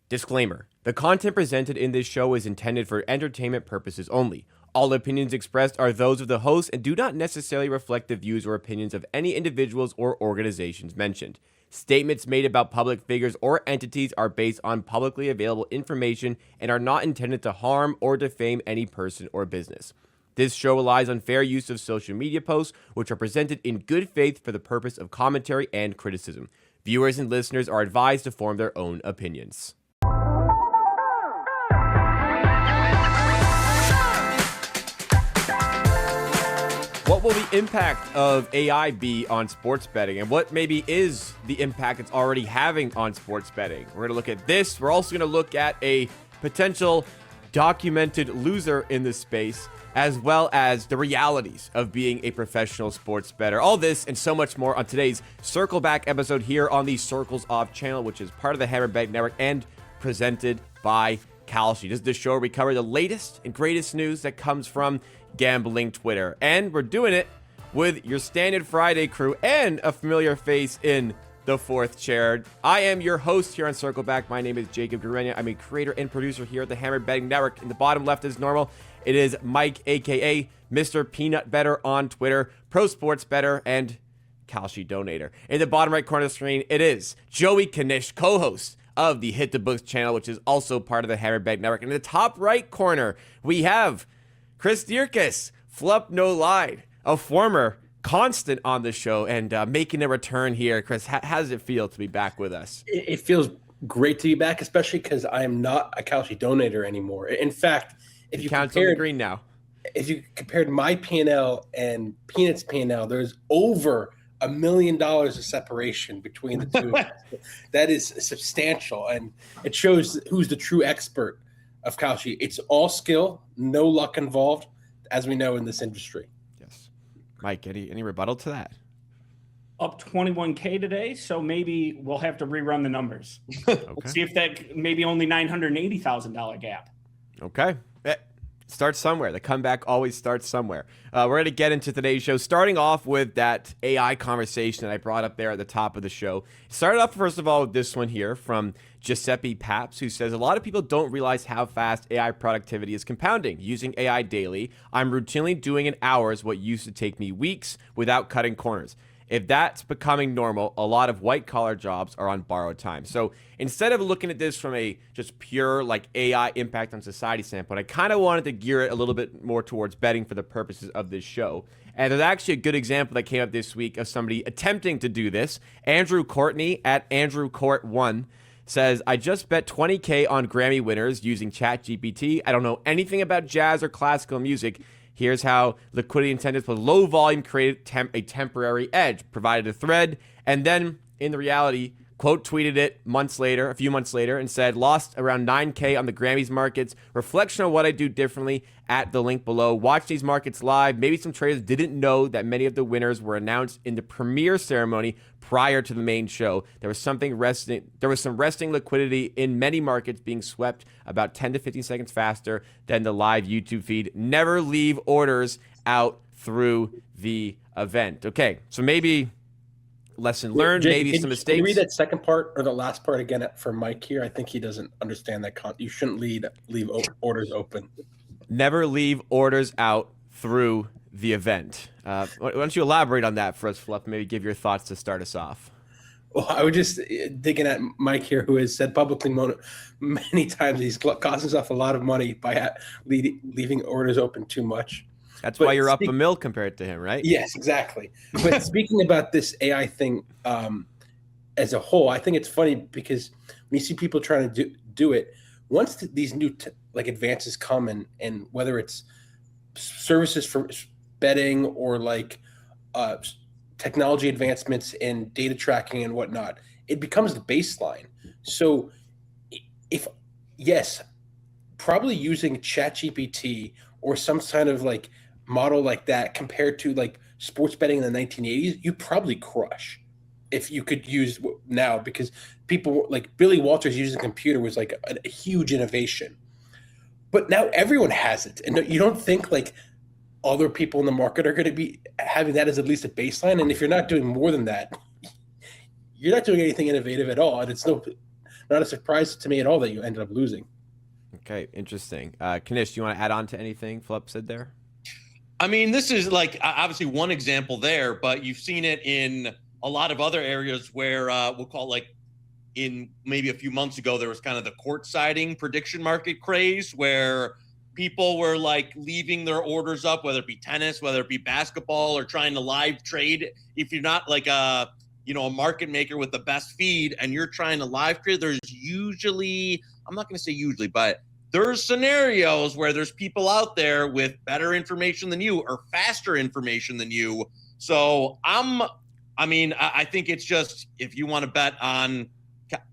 Disclaimer: the content presented in this show is intended for entertainment purposes only. All opinions expressed are those of the host and do not necessarily reflect the views or opinions of any individuals or organizations mentioned. Statements made about public figures or entities are based on publicly available information and are not intended to harm or defame any person or business. This show relies on fair use of social media posts, which are presented in good faith for the purpose of commentary and criticism. Viewers and listeners are advised to form their own opinions. What will the impact of AI be on sports betting, and what maybe is the impact it's already having on sports betting? We're going to look at this. We're also going to look at a potential documented loser in this space, as well as the realities of being a professional sports bettor. All this and so much more on today's Circle Back episode here on the Circles Off channel, which is part of the Hammer Bet Network and presented by Kalshi. This is the show where we cover the latest and greatest news that comes from gambling Twitter. And we're doing it with your standard Friday crew and a familiar face in the fourth chair. I am your host here on Circle Back. My name is Jacob Gramegna. I'm a creator and producer here at the Hammer Betting Network. In the bottom left, as normal, it is Mike, aka Mr. PeanutBettor on Twitter, pro sports bettor, and Kalshi donator. In the bottom right corner of the screen, it is Joey Knish, co-host of the Hit the Books channel, which is also part of the Hammer Betting Network. And in the top right corner, we have Chris Dierkes, Flup No Lied, a former constant on the show and making a return here. Chris, how does it feel to be back with us? It feels great to be back, especially because I am not a Kalshi donator anymore. In fact, if you counts on the green now. If you compared my P&L and Peanut's P&L, there's over $1 million of separation between the two. That is substantial, and it shows who's the true expert of Kalshi. It's all skill, no luck involved, as we know in this industry. Yes. Mike, any rebuttal to that? Up 21K today, so maybe we'll have to rerun the numbers. Okay. See if that maybe only $980,000 gap. Okay. Start somewhere. The comeback always starts somewhere. We're going to get into today's show, starting off with that AI conversation that I brought up there at the top of the show. Started off, first of all, with this one here from Giuseppe Paps, who says, a lot of people don't realize how fast AI productivity is compounding. Using AI daily, I'm routinely doing in hours what used to take me weeks without cutting corners. If that's becoming normal, a lot of white-collar jobs are on borrowed time. So instead of looking at this from a just pure like AI impact on society standpoint, I kind of wanted to gear it a little bit more towards betting for the purposes of this show. And there's actually a good example that came up this week of somebody attempting to do this. Andrew Courtney at AndrewCourt1 says, I just bet 20K on Grammy winners using ChatGPT. I don't know anything about jazz or classical music. Here's how liquidity incentives with low volume created a temporary edge, provided a thread, and then in the reality, quote tweeted it a few months later, and said, lost around 9K on the Grammys markets. Reflection on what I do differently at the link below. Watch these markets live. Maybe some traders didn't know that many of the winners were announced in the premiere ceremony prior to the main show. There was some resting liquidity in many markets being swept about 10 to 15 seconds faster than the live YouTube feed. Never leave orders out through the event. Okay, so maybe lesson learned, Jake, maybe some mistakes. Can you read that second part or the last part again for Mike here? I think he doesn't understand that. You shouldn't leave orders open. Never leave orders out through the event. Why don't you elaborate on that for us, Fluff? Maybe give your thoughts to start us off. Well, I was just digging at Mike here, who has said publicly many times he's cost himself a lot of money by leaving orders open too much. That's why you're up a mil compared to him, right? Yes, exactly. But speaking about this AI thing as a whole, I think it's funny because when you see people trying to do it, once these new advances come and whether it's services for betting or technology advancements in data tracking and whatnot, it becomes the baseline. So probably using ChatGPT or some kind of model like that compared to sports betting in the 1980s, you'd probably crush if you could use now, because people like Billy Walters using a computer was a huge innovation. But now everyone has it. And you don't think other people in the market are going to be having that as at least a baseline. And if you're not doing more than that, you're not doing anything innovative at all. And it's not a surprise to me at all that you ended up losing. Okay, interesting. Knish, do you want to add on to anything Flip said there? I mean, this is like obviously one example there, but you've seen it in a lot of other areas where we'll call it like in maybe a few months ago, there was kind of the court siding prediction market craze where people were like leaving their orders up, whether it be tennis, whether it be basketball, or trying to live trade. If you're not like a market maker with the best feed and you're trying to live trade, there's usually, I'm not going to say usually, but there's scenarios where there's people out there with better information than you or faster information than you. So I think it's just, if you want to bet on,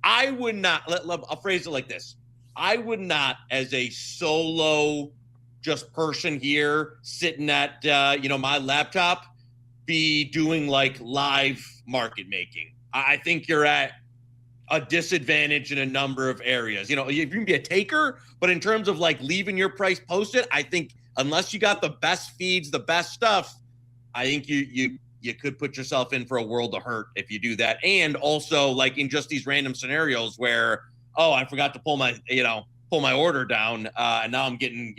I would not, I'll phrase it like this. I would not, as a solo just person here sitting at, my laptop, be doing like live market making. I think you're at a disadvantage in a number of areas. You can be a taker, but in terms of like leaving your price posted, I think unless you got the best feeds, the best stuff, I think you could put yourself in for a world of hurt if you do that. And also like in just these random scenarios where, oh, I forgot to pull my order down, and now I'm getting,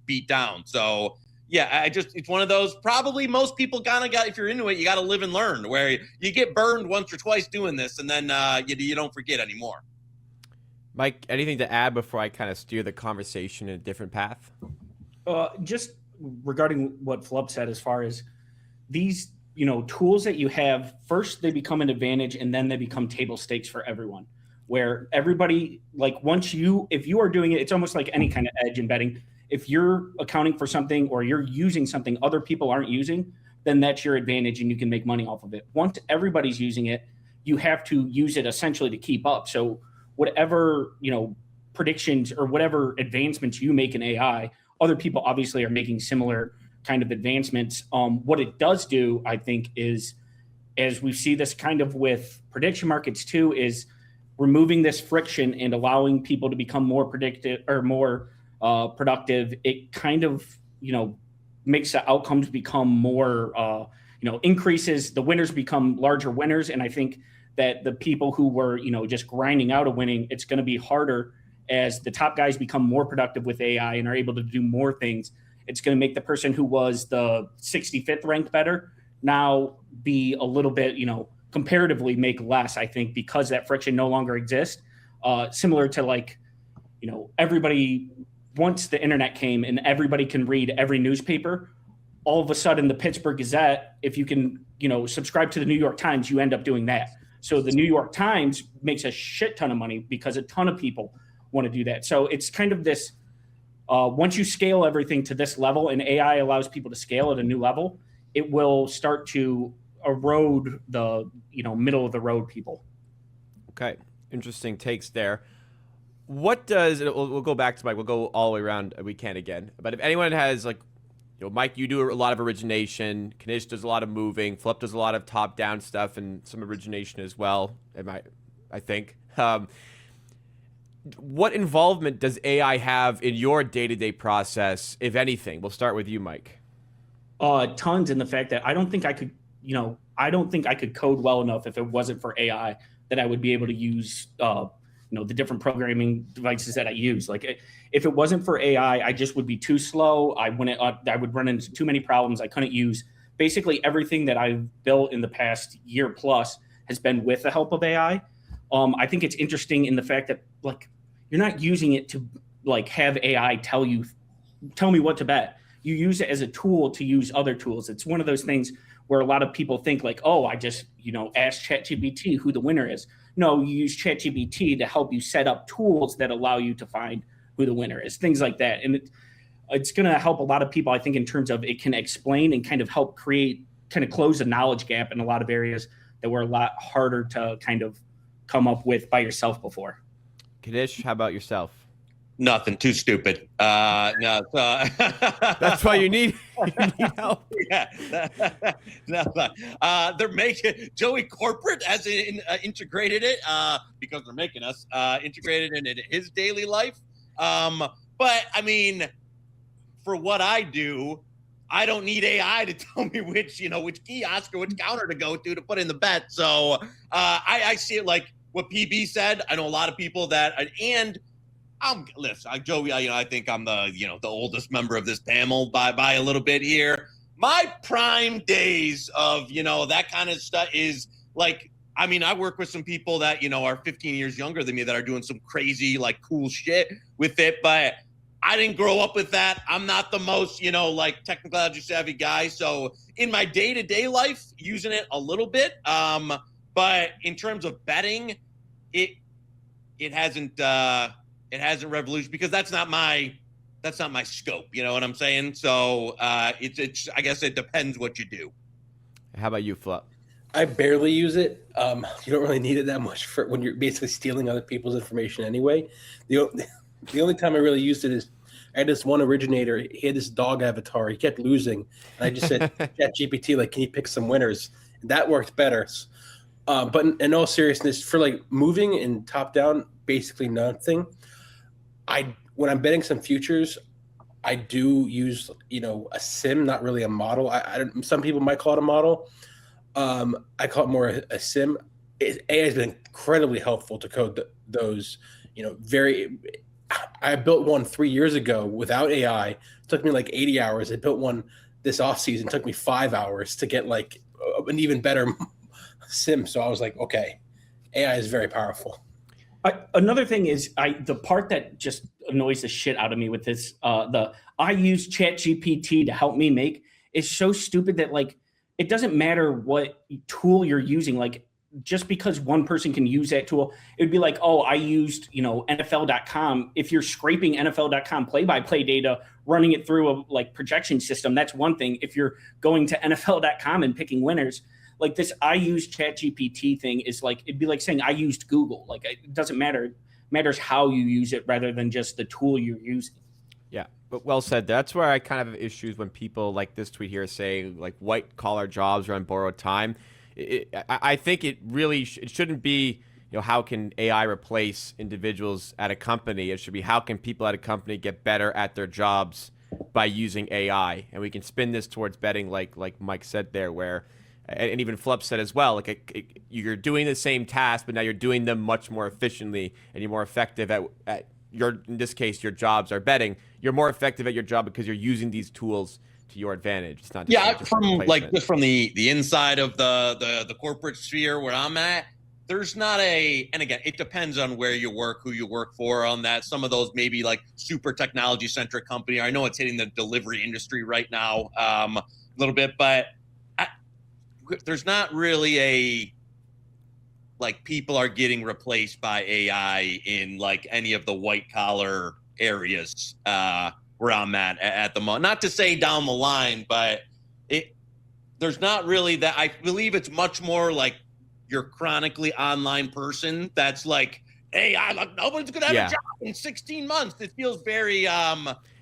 beat down. So yeah, it's one of those, probably most people if you're into it, you got to live and learn, where you get burned once or twice doing this, and then you don't forget anymore. Mike, anything to add before I kind of steer the conversation in a different path? Just regarding what Flub said, as far as these, tools that you have, first they become an advantage and then they become table stakes for everyone, where everybody, like if you are doing it, it's almost like any kind of edge in betting. If you're accounting for something or you're using something other people aren't using, then that's your advantage and you can make money off of it. Once everybody's using it, you have to use it essentially to keep up. So whatever, predictions or whatever advancements you make in AI, other people obviously are making similar kind of advancements. What it does do, I think, is, as we see this kind of with prediction markets too, is removing this friction and allowing people to become more predictive or more productive. It kind of, makes the outcomes become more, increases, the winners become larger winners. And I think that the people who were, just grinding out a winning, it's going to be harder as the top guys become more productive with AI and are able to do more things. It's going to make the person who was the 65th ranked bettor now be a little bit, comparatively make less, I think, because that friction no longer exists. Similar to like, everybody, once the internet came and everybody can read every newspaper, all of a sudden the Pittsburgh Gazette, if you can, subscribe to the New York Times, you end up doing that. So the New York Times makes a shit ton of money because a ton of people want to do that. So it's kind of this, once you scale everything to this level and AI allows people to scale at a new level, it will start to erode the, middle of the road people. Okay. Interesting takes there. What does, we'll go back to Mike, we'll go all the way around, we can again. But if anyone has like, Mike, you do a lot of origination, Knish does a lot of moving, Flip does a lot of top-down stuff and some origination as well, I think. What involvement does AI have in your day-to-day process, if anything? We'll start with you, Mike. Tons, in the fact that I don't think I could code well enough if it wasn't for AI, that I would be able to use, the different programming devices that I use. Like if it wasn't for AI, I just would be too slow. I would run into too many problems. I couldn't use basically everything that I've built in the past year plus has been with the help of AI. I think it's interesting in the fact that like you're not using it to like have AI tell me what to bet. You use it as a tool to use other tools. It's one of those things where a lot of people think like, oh, I just, ask ChatGPT who the winner is. No, you use ChatGPT to help you set up tools that allow you to find who the winner is, things like that. And it's going to help a lot of people, I think, in terms of it can explain and kind of help close the knowledge gap in a lot of areas that were a lot harder to kind of come up with by yourself before. Knish, how about yourself? Nothing. Too stupid. No. That's why you need help. Yeah. They're making Joey corporate as integrated it because they're making us integrated into his daily life. But I mean, for what I do, I don't need AI to tell me which kiosk or which counter to go to put in the bet. So I see it like what PB said. I know a lot of people that, and listen, Joey, I think I'm the oldest member of this panel by a little bit here. My prime days of, that kind of stuff is like, I work with some people that, are 15 years younger than me that are doing some crazy, like, cool shit with it, but I didn't grow up with that. I'm not the most, technology savvy guy. So in my day-to-day life, using it a little bit. But in terms of betting, it hasn't revolutionized, because that's not my scope. You know what I'm saying? So it's I guess it depends what you do. How about you, Flop? I barely use it. You don't really need it that much for when you're basically stealing other people's information anyway. The only time I really used it is I had this one originator. He had this dog avatar. He kept losing. And I just said, ChatGPT, like, can you pick some winners? And that worked better. But in all seriousness, for like moving and top down, basically nothing. When I'm betting some futures, I do use, a sim, not really a model. Some people might call it a model. I call it more a sim. AI has been incredibly helpful to code those, I built one 3 years ago without AI. It took me like 80 hours. I built one this offseason. It took me 5 hours to get like an even better sim. So I was like, okay, AI is very powerful. Another thing is the part that just annoys the shit out of me with this, I use ChatGPT to help me make, is so stupid that, like, it doesn't matter what tool you're using. Like, just because one person can use that tool, it would be like, oh, I used, NFL.com. If you're scraping NFL.com play-by-play data, running it through a like projection system, that's one thing. If you're going to NFL.com and picking winners, like this, I use ChatGPT thing is like, it'd be like saying I used Google. Like, it doesn't matter. It matters how you use it rather than just the tool you're using. Yeah, but well said. That's where I kind of have issues when people like this tweet here say like white collar jobs are on borrowed time. I think it really it shouldn't be, how can AI replace individuals at a company? It should be, how can people at a company get better at their jobs by using AI? And we can spin this towards betting, like Mike said there, where, and even Flup said as well, like you're doing the same task, but now you're doing them much more efficiently, and you're more effective at your, in this case, your jobs are betting. You're more effective at your job because you're using these tools to your advantage. It's not just just from the inside of the corporate sphere where I'm at, there's not and again, it depends on where you work, who you work for on that. Some of those maybe like super technology centric company. I know it's hitting the delivery industry right now a little bit, but there's not really like people are getting replaced by AI in like any of the white collar areas where I'm at the moment. Not to say down the line, but there's not really that. I believe it's much more like your chronically online person that's like, hey, nobody's gonna have a job in 16 months. It feels very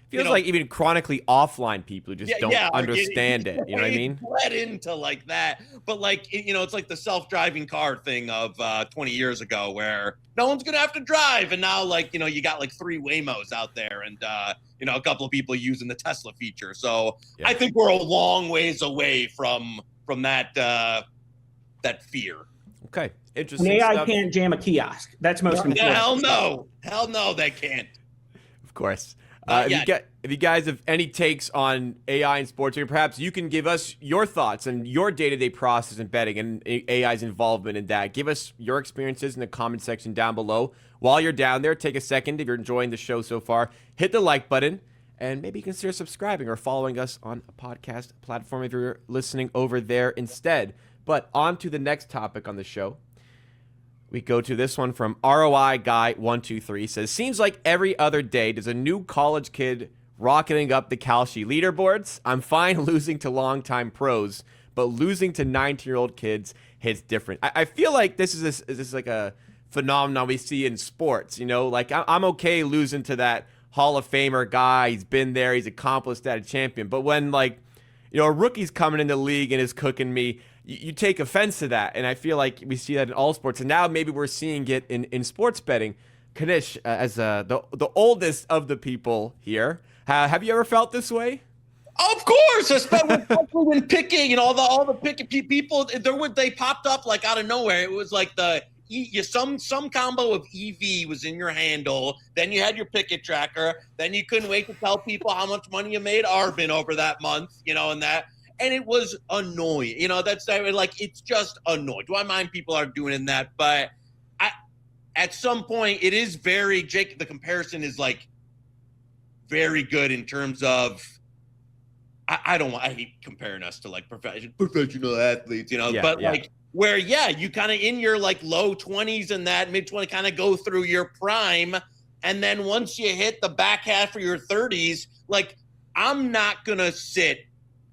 feels like even chronically offline people who just don't understand it. You know what I mean? Led into like that, but like it's like the self-driving car thing of 20 years ago, where no one's gonna have to drive, and now like you got like 3 Waymos out there, and a couple of people using the Tesla feature. So I think we're a long ways away from that that fear. Okay, interesting. AI stuff. can't jam a kiosk. That's most important. Hell no, they can't. Of course. If you guys have any takes on AI in sports, or perhaps you can give us your thoughts and your day-to-day process in betting and AI's involvement in that. Give us your experiences in the comment section down below. While you're down there, take a second, if you're enjoying the show so far, hit the like button, and maybe consider subscribing or following us on a podcast platform if you're listening over there instead. But on to the next topic on the show. We go to this one from ROI Guy 123. Says, seems like every other day there's a new college kid rocketing up the Kalshi leaderboards. I'm fine losing to longtime pros, but losing to 19-year-old kids hits different. I feel like this is like a phenomenon we see in sports. Like I'm okay losing to that Hall of Famer guy. He's been there. He's accomplished that, a champion. But when a rookie's coming in the league and is cooking me, you take offense to that, and I feel like we see that in all sports, and now maybe we're seeing it in sports betting. Knish, as the oldest of the people here, have you ever felt this way? Of course, especially when picking, all the picking people, they popped up like out of nowhere. It was like the some combo of EV was in your handle. Then you had your picket tracker. Then you couldn't wait to tell people how much money you made Arbin over that month, and that. And it was annoying. It's just annoying. Do I mind people are doing that? But at some point, it is Jake, the comparison is like very good in terms of, I hate comparing us to like professional athletes, where, you kind of in your like low 20s and that mid 20s kind of go through your prime. And then once you hit the back half of your 30s, like I'm not going to sit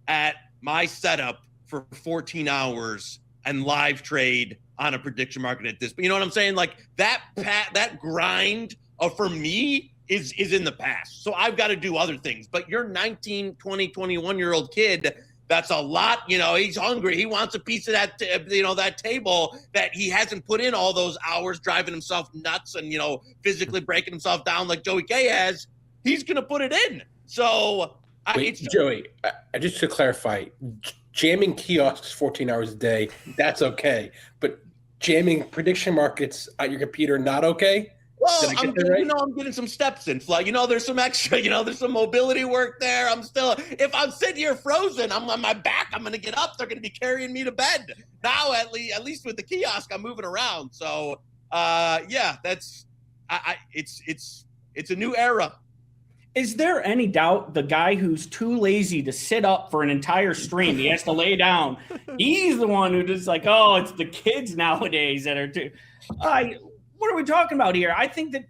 at my setup for 14 hours and live trade on a prediction market at this. But you know what I'm saying? Like that grind for me is in the past. So I've got to do other things. But your 19, 20, 21-year-old kid, that's a lot. He's hungry. He wants a piece of that, that table that he hasn't put in all those hours, driving himself nuts and, physically breaking himself down like Joey K has. He's going to put it in. So Joey, just to clarify, jamming kiosks 14 hours a day, that's okay. But jamming prediction markets on your computer, not okay? Well, I'm getting some steps in. There's some extra, there's some mobility work there. If I'm sitting here frozen, I'm on my back, I'm going to get up. They're going to be carrying me to bed. Now, at least with the kiosk, I'm moving around. So, it's a new era. Is there any doubt the guy who's too lazy to sit up for an entire stream, he has to lay down, he's the one who just like, oh, it's the kids nowadays that are too. What are we talking about here? I think that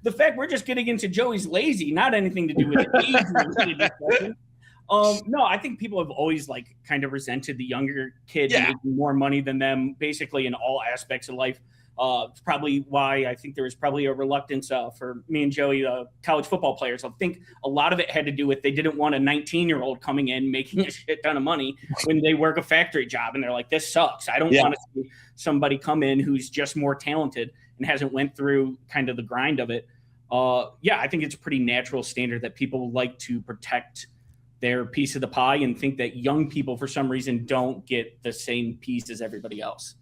the fact we're just getting into Joey's lazy, not anything to do with age. No, I think people have always like kind of resented the younger kid making more money than them, basically in all aspects of life. It's probably why I think there was probably a reluctance for me and Joey, college football players. I think a lot of it had to do with they didn't want a 19-year-old coming in making a shit ton of money when they work a factory job and they're like, this sucks. I don't want to see somebody come in who's just more talented and hasn't went through kind of the grind of it. I think it's a pretty natural standard that people like to protect their piece of the pie and think that young people for some reason don't get the same piece as everybody else.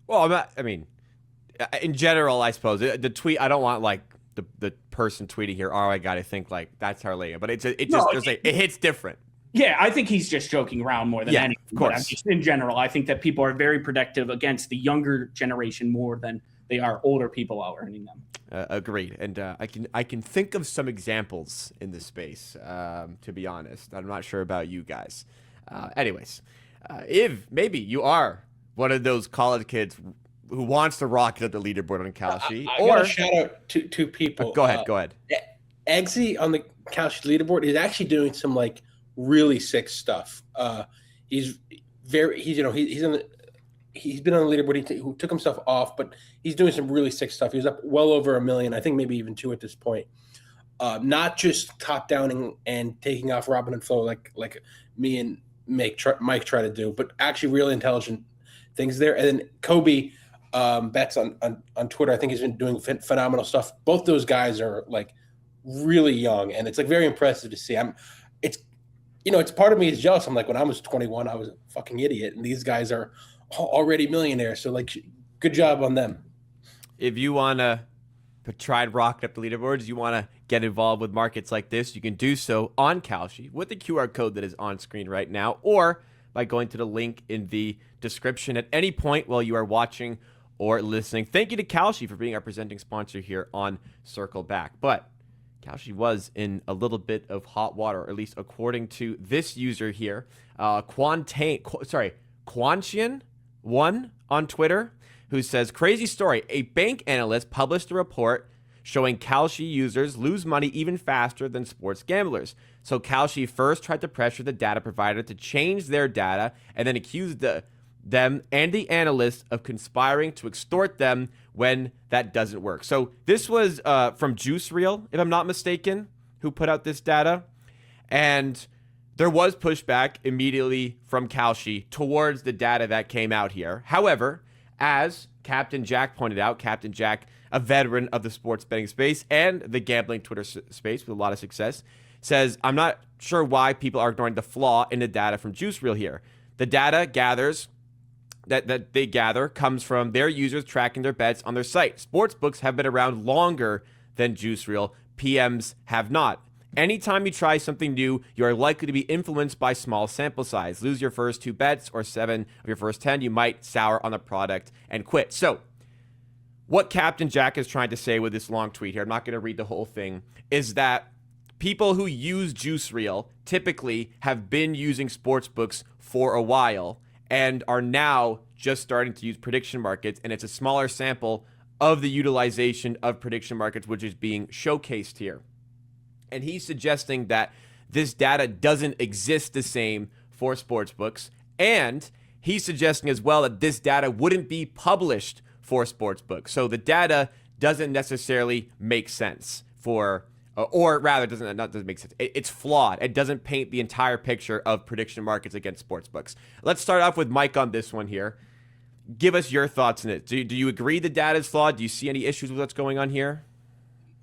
Well, in general, I suppose the tweet. I don't want like the person tweeting here. Oh, I got to think like that's our league, but it hits different. Yeah, I think he's just joking around more than anything. Of course. Just in general, I think that people are very protective against the younger generation more than they are older people out earning them. Agreed, and I can think of some examples in this space. To be honest, I'm not sure about you guys. Anyways, if maybe you are one of those college kids who wants to rocket up the leaderboard on Kalshi. I got a shout out to two people. Go ahead. Eggsy on the Kalshi leaderboard is actually doing some like really sick stuff. He's been on the leaderboard. He took himself off, but he's doing some really sick stuff. He was up well over 1 million, I think maybe even 2 at this point. Not just top downing and taking off Robin and Flo like me and Mike try to do, but actually really intelligent things there. And then Kobe Betts on Twitter, I think he's been doing phenomenal stuff. Both those guys are like really young, and it's like very impressive to see. It's part of me is jealous. I'm like, when I was 21, I was a fucking idiot, and these guys are already millionaires. So like, good job on them. If you want to try to rocket up the leaderboards, you want to get involved with markets like this, you can do so on Kalshi with the QR code that is on screen right now, or by going to the link in the description at any point while you are watching or listening. Thank you to Kalshi for being our presenting sponsor here on Circle Back. But Kalshi was in a little bit of hot water, or at least according to this user here, Quantian1 on Twitter, who says, crazy story. A bank analyst published a report showing Kalshi users lose money even faster than sports gamblers. So Kalshi first tried to pressure the data provider to change their data and then accused them and the analyst of conspiring to extort them when that doesn't work. So this was from JuiceReel, if I'm not mistaken, who put out this data. And there was pushback immediately from Kalshi towards the data that came out here. However, as Captain Jack pointed out, Captain Jack, a veteran of the sports betting space and the gambling Twitter space with a lot of success, says, I'm not sure why people are ignoring the flaw in the data from JuiceReel here. The data gathers that they gather comes from their users tracking their bets on their site. Sportsbooks have been around longer than Juice Reel. PMs have not. Anytime you try something new, you are likely to be influenced by small sample size. Lose your first 2 bets or 7 of your first 10, you might sour on the product and quit. So, what Captain Jack is trying to say with this long tweet here, I'm not going to read the whole thing, is that people who use Juice Reel typically have been using sportsbooks for a while and are now just starting to use prediction markets, and it's a smaller sample of the utilization of prediction markets which is being showcased here. And he's suggesting that this data doesn't exist the same for sportsbooks, and he's suggesting as well that this data wouldn't be published for sportsbooks. So the data doesn't necessarily make sense for or rather doesn't make sense. It's flawed. It doesn't paint the entire picture of prediction markets against sportsbooks. Let's start off with Mike on this one here. Give us your thoughts on it. Do you agree the data is flawed? Do you see any issues with what's going on here?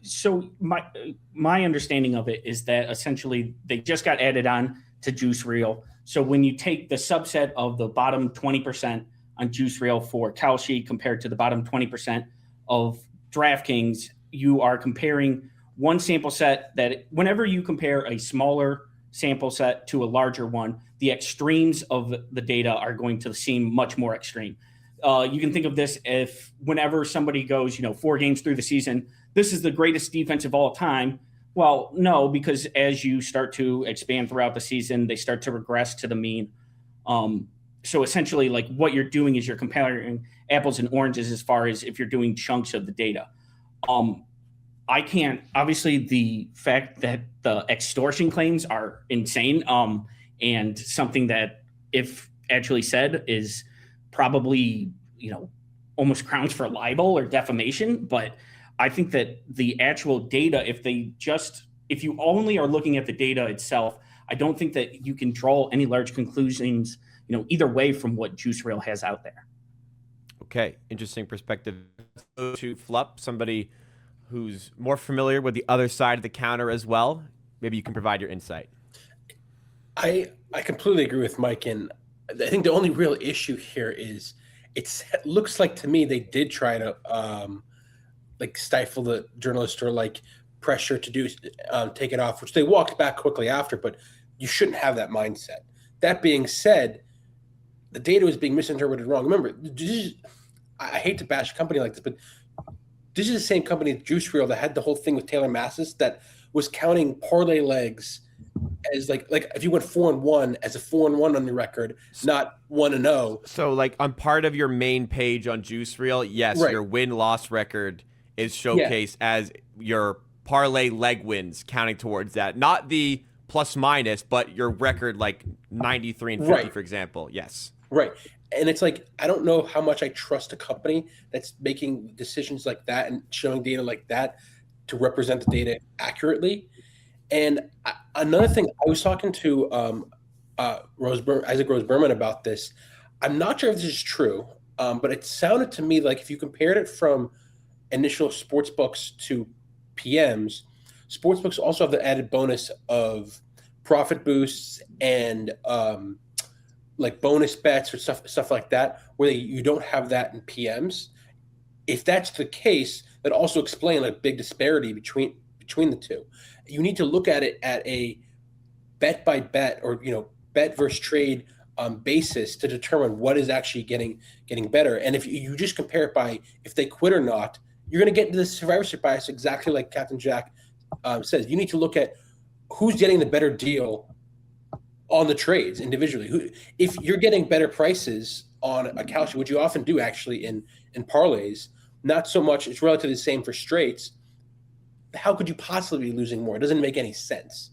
So my understanding of it is that essentially they just got added on to Juice Reel. So when you take the subset of the bottom 20% on Juice Reel for Kalshi compared to the bottom 20% of DraftKings, you are comparing one sample set that whenever you compare a smaller sample set to a larger one, the extremes of the data are going to seem much more extreme. You can think of this if whenever somebody goes, 4 games through the season, this is the greatest defense of all time. Well, no, because as you start to expand throughout the season, they start to regress to the mean. So essentially, like what you're doing is you're comparing apples and oranges as far as if you're doing chunks of the data. I can't, obviously the fact that the extortion claims are insane and something that if actually said is probably, almost grounds for libel or defamation. But I think that the actual data, if you only are looking at the data itself, I don't think that you can draw any large conclusions, either way from what Juice Reel has out there. Okay, interesting perspective. To Flup, somebody who's more familiar with the other side of the counter as well. Maybe you can provide your insight. I completely agree with Mike, and I think the only real issue here is it looks like to me they did try to stifle the journalist or pressure to do take it off, which they walked back quickly after. But you shouldn't have that mindset. That being said, the data was being misinterpreted wrong. Remember, I hate to bash a company like this, but this is the same company, Juice Reel, that had the whole thing with Taylor Massis that was counting parlay legs as like if you went 4-1 as a 4-1 on your record, not 1-0. So on part of your main page on Juice Reel, yes, right, your win-loss record is showcased as your parlay leg wins counting towards that. Not the plus minus, but your record 93 and 50, right, for example. Yes. Right. And it's I don't know how much I trust a company that's making decisions like that and showing data like that to represent the data accurately. And another thing, I was talking to Isaac Rose Berman about this. I'm not sure if this is true, but it sounded to me like if you compared it from initial sportsbooks to PMs, sportsbooks also have the added bonus of profit boosts and bonus bets or stuff like that, where you don't have that in PMs. If that's the case, that also explains a big disparity between the two. You need to look at it at a bet by bet or bet versus trade basis to determine what is actually getting better. And if you just compare it by if they quit or not, you're going to get into the survivorship bias exactly like Captain Jack says. You need to look at who's getting the better deal on the trades individually. If you're getting better prices on a Kalshi, which you often do actually in parlays, not so much, it's relatively the same for straights, how could you possibly be losing more? It doesn't make any sense.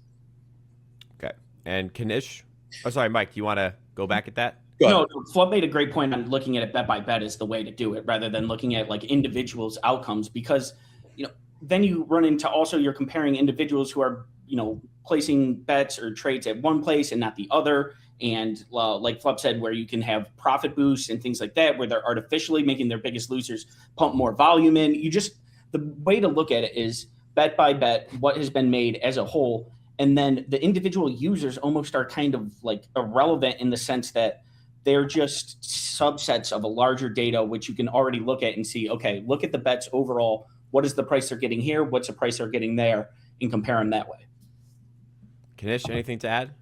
Okay. And Knish? Oh, sorry, Mike, do you want to go back at that? No, Flood made a great point on looking at it bet by bet is the way to do it rather than looking at individuals' outcomes, because then you run into also you're comparing individuals who are placing bets or trades at one place and not the other. And like Flub said, where you can have profit boosts and things like that, where they're artificially making their biggest losers pump more volume in. The way to look at it is bet by bet, what has been made as a whole. And then the individual users almost are kind of irrelevant in the sense that they're just subsets of a larger data, which you can already look at and see, okay, look at the bets overall. What is the price they're getting here? What's the price they're getting there? And compare them that way. Knish, anything to add?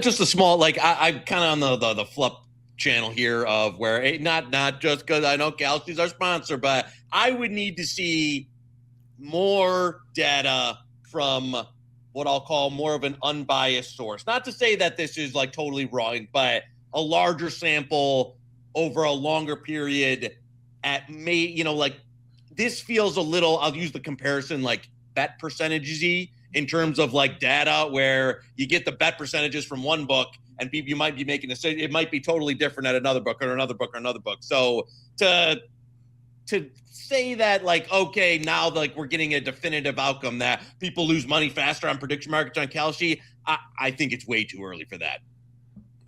Just a small, like I'm kind of on the flip channel here of where not just because I know Kalshi's our sponsor, but I would need to see more data from what I'll call more of an unbiased source. Not to say that this is like totally wrong, but a larger sample over a longer period like this feels a little, I'll use the comparison like bet percentages-y in terms of like data where you get the bet percentages from one book and you might be making it might be totally different at another book or another book or another book. So to say that like, okay, now like we're getting a definitive outcome that people lose money faster on prediction markets on Kalshi, I think it's way too early for that.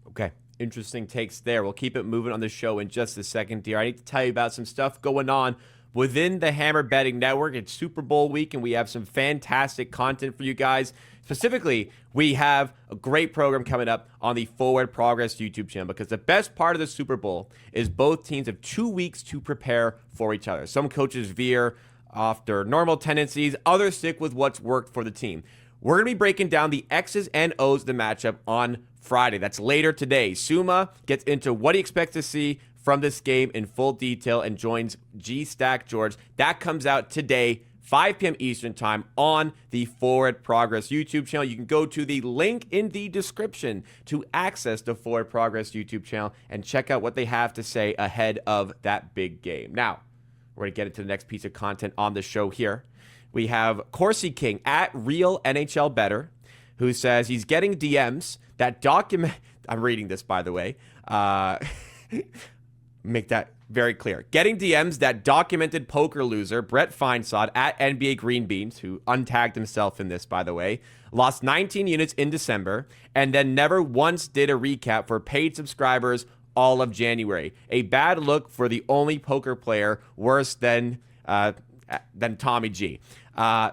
Okay. Interesting takes there. We'll keep it moving on the show in just a second, dear. I need to tell you about some stuff going on within the Hammer Betting Network. It's Super Bowl week, and we have some fantastic content for you guys. Specifically, we have a great program coming up on the Forward Progress YouTube channel because the best part of the Super Bowl is both teams have 2 weeks to prepare for each other. Some coaches veer off their normal tendencies. Others stick with what's worked for the team. We're going to be breaking down the X's and O's of the matchup on Friday. That's later today. Suma gets into what he expects to see from this game in full detail and joins G Stack George. That comes out today, 5 p.m. Eastern time on the Forward Progress YouTube channel. You can go to the link in the description to access the Forward Progress YouTube channel and check out what they have to say ahead of that big game. Now, we're going to get into the next piece of content on the show here. We have Corsi King at Real NHL Bettor, who says he's getting DMs that document. I'm reading this, by the way. Make that very clear. Getting DMs that documented poker loser Brett Feinsod at NBA Green Beans, who untagged himself in this, by the way, lost 19 units in December and then never once did a recap for paid subscribers all of January. A bad look for the only poker player worse than Tommy G.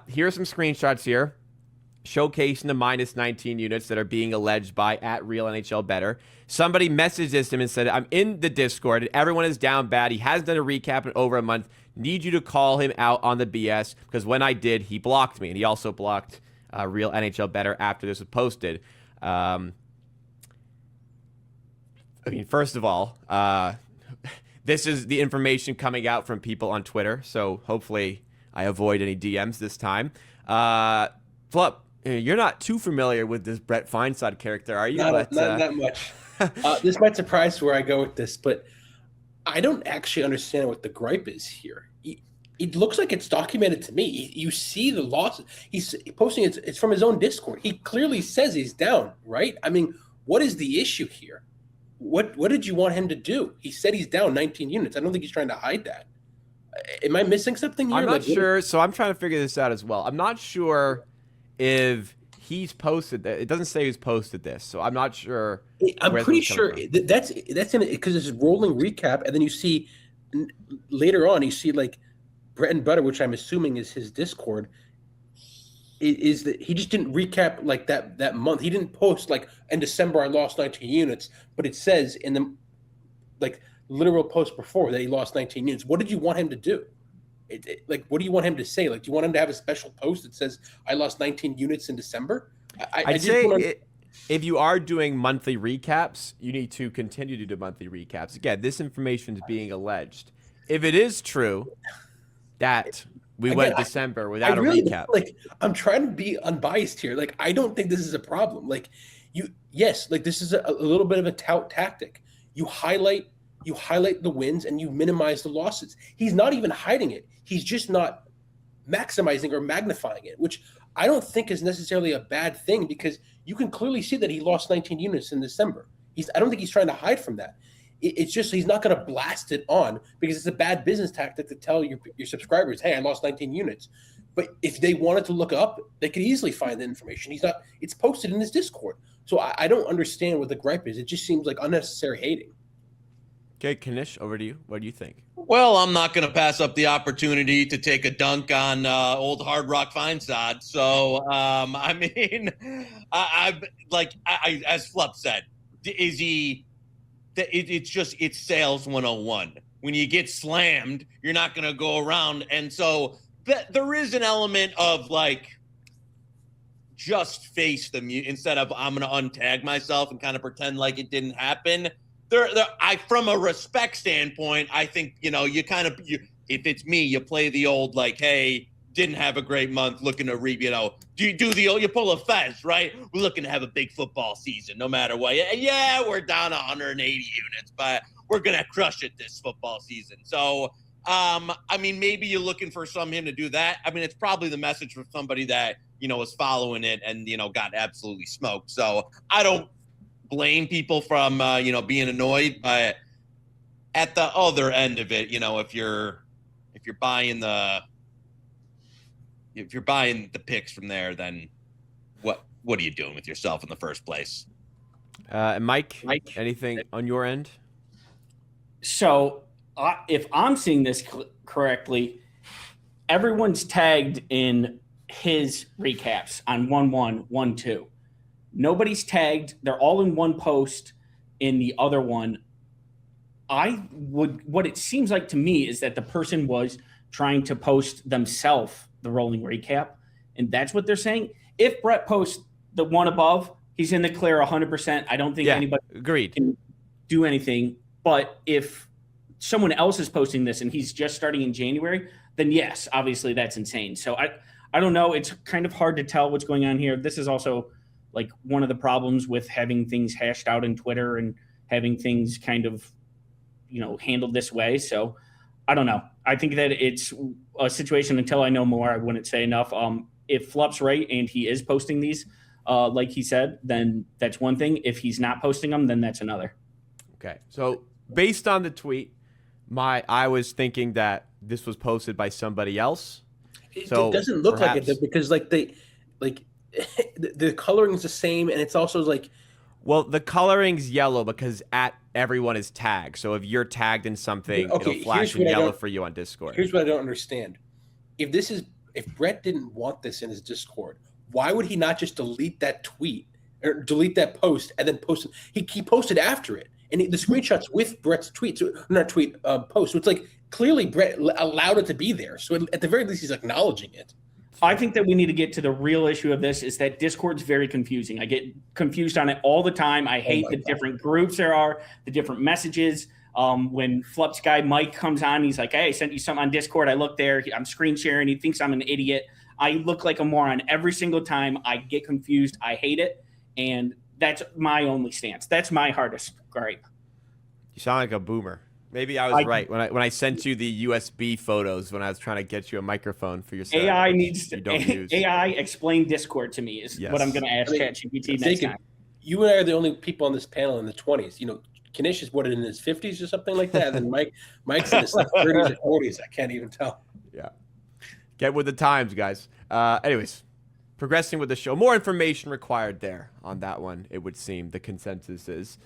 Here's some screenshots here showcasing the minus 19 units that are being alleged by at Real NHL Bettor. Somebody messaged him and said, I'm in the Discord and everyone is down bad. He hasn't done a recap in over a month. Need you to call him out on the BS because when I did, he blocked me. And he also blocked Real NHL Bettor after this was posted. First of all, this is the information coming out from people on Twitter. So hopefully I avoid any DMs this time. Flip, you're not too familiar with this Brett Feinsod character, are you? Not that much. This might surprise where I go with this, but I don't actually understand what the gripe is here. It looks like it's documented to me. You see the loss. He's posting it's from his own Discord. He clearly says he's down, right? I mean, what is the issue here? What did you want him to do? He said he's down 19 units. I don't think he's trying to hide that. Am I missing something here? I'm not sure. So I'm trying to figure this out as well. I'm not sure if he's posted that. It doesn't say who's posted this, so I'm not sure. I'm pretty sure that's in it because it's a rolling recap, and then you see later on you see like Bread and Butter, which I'm assuming is his Discord. Is that he just didn't recap like that month? He didn't post like in December I lost 19 units, but it says in the like literal post before that he lost 19 units. What did you want him to do? Like, what do you want him to say? Like, do you want him to have a special post that says I lost 19 units in December? I'd say if you are doing monthly recaps, you need to continue to do monthly recaps. Again, this information is being alleged. If it is true that we went December without a recap, like I'm trying to be unbiased here. Like, I don't think this is a problem. Like, this is a little bit of a tout tactic. You highlight the wins and you minimize the losses. He's not even hiding it. He's just not maximizing or magnifying it, which I don't think is necessarily a bad thing because you can clearly see that he lost 19 units in December. I don't think he's trying to hide from that. It's just he's not going to blast it on because it's a bad business tactic to tell your subscribers, hey, I lost 19 units. But if they wanted to look up, they could easily find the information. It's posted in his Discord. So I don't understand what the gripe is. It just seems like unnecessary hating. Okay, Knish, over to you. What do you think? Well, I'm not going to pass up the opportunity to take a dunk on old Hard Rock Feinsod. So, I mean, I as Flup said, it's sales 101. When you get slammed, you're not going to go around. And so there is an element of like, just face the mute instead of I'm going to untag myself and kind of pretend like it didn't happen. From a respect standpoint, I think, you if it's me, you play the old like, hey, didn't have a great month, looking to you pull a Fez, right? We're looking to have a big football season, no matter what. Yeah, we're down 180 units, but we're gonna crush it this football season. So, maybe you're looking for him to do that. I mean, it's probably the message from somebody that was following it and got absolutely smoked. So I don't blame people from being annoyed, but at the other end of it, if you're buying the picks from there, then what are you doing with yourself in the first place? Mike, anything on your end? So if I'm seeing this correctly, everyone's tagged in his recaps on 1-1, 1-2. Nobody's tagged. They're all in one post in the other one. What it seems like to me is that the person was trying to post themselves the rolling recap, and that's what they're saying. If Brett posts the one above, he's in the clear 100%. I don't think anybody agreed can do anything. But if someone else is posting this and he's just starting in January, then yes, obviously that's insane. So I don't know. It's kind of hard to tell what's going on here. This is also like one of the problems with having things hashed out in Twitter and having things kind of, handled this way. So I don't know. I think that it's a situation until I know more. I wouldn't say enough. If Flup's right and he is posting these, like he said, then that's one thing. If he's not posting them, then that's another. Okay. So based on the tweet, I was thinking that this was posted by somebody else. It doesn't look like it because the coloring is the same, and it's also like. Well, the coloring's yellow because everyone is tagged. So if you're tagged in something, it'll flash in yellow for you on Discord. Here's what I don't understand. If Brett didn't want this in his Discord, why would he not just delete that tweet or delete that post and then post it? He posted after it, and the screenshots with Brett's tweet, post. So it's like clearly Brett allowed it to be there. So at the very least, he's acknowledging it. I think that we need to get to the real issue of this is that Discord's very confusing. I get confused on it all the time. I hate the different groups there are, the different messages. When Flup's guy Mike comes on, he's like, hey, I sent you something on Discord. I look there. I'm screen sharing. He thinks I'm an idiot. I look like a moron every single time. I get confused. I hate it. And that's my only stance. That's my hardest gripe. You sound like a boomer. Maybe I was right when I sent you the USB photos when I was trying to get you a microphone for your set. AI needs to AI explain Discord to me is what I'm going to ask ChatGPT next time. You and I are the only people on this panel in the 20s. Knish is in his 50s or something like that. And then Mike's in his 30s or 40s. I can't even tell. Yeah, get with the times, guys. Anyways, progressing with the show. More information required there on that one. It would seem the consensus is.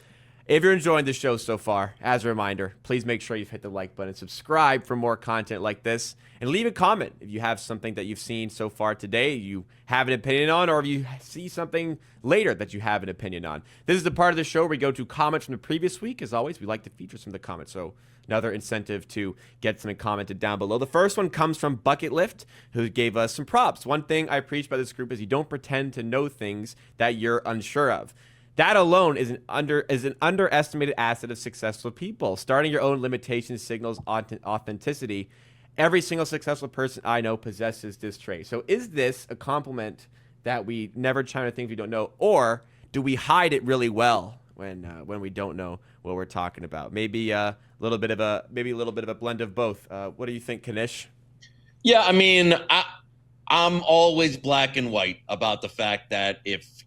If you're enjoying the show so far, as a reminder, please make sure you've hit the like button, subscribe for more content like this, and leave a comment if you have something that you've seen so far today you have an opinion on, or if you see something later that you have an opinion on. This is the part of the show where we go to comments from the previous week. As always, we like to feature some of the comments, so another incentive to get something commented down below. The first one comes from Bucket Lift, who gave us some props. One thing I preach by this group is you don't pretend to know things that you're unsure of. That alone is an underestimated asset of successful people. Starting your own limitations signals authenticity. Every single successful person I know possesses this trait. So is this a compliment that we never try to things we don't know, or do we hide it really well when we don't know what we're talking about? Maybe a little bit of a blend of both. What do you think, Knish? Yeah, I mean, I'm always black and white about the fact that if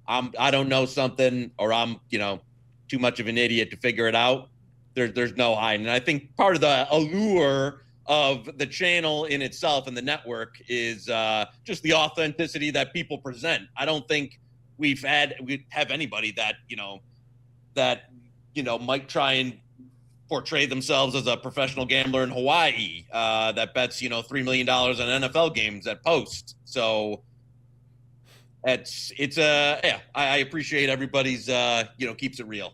I don't know something, or I'm, too much of an idiot to figure it out, there's no hiding. And I think part of the allure of the channel in itself and the network is just the authenticity that people present. I don't think we have anybody that might try and portray themselves as a professional gambler in Hawaii that bets, $3 million on NFL games at post. So I appreciate everybody's keeps it real.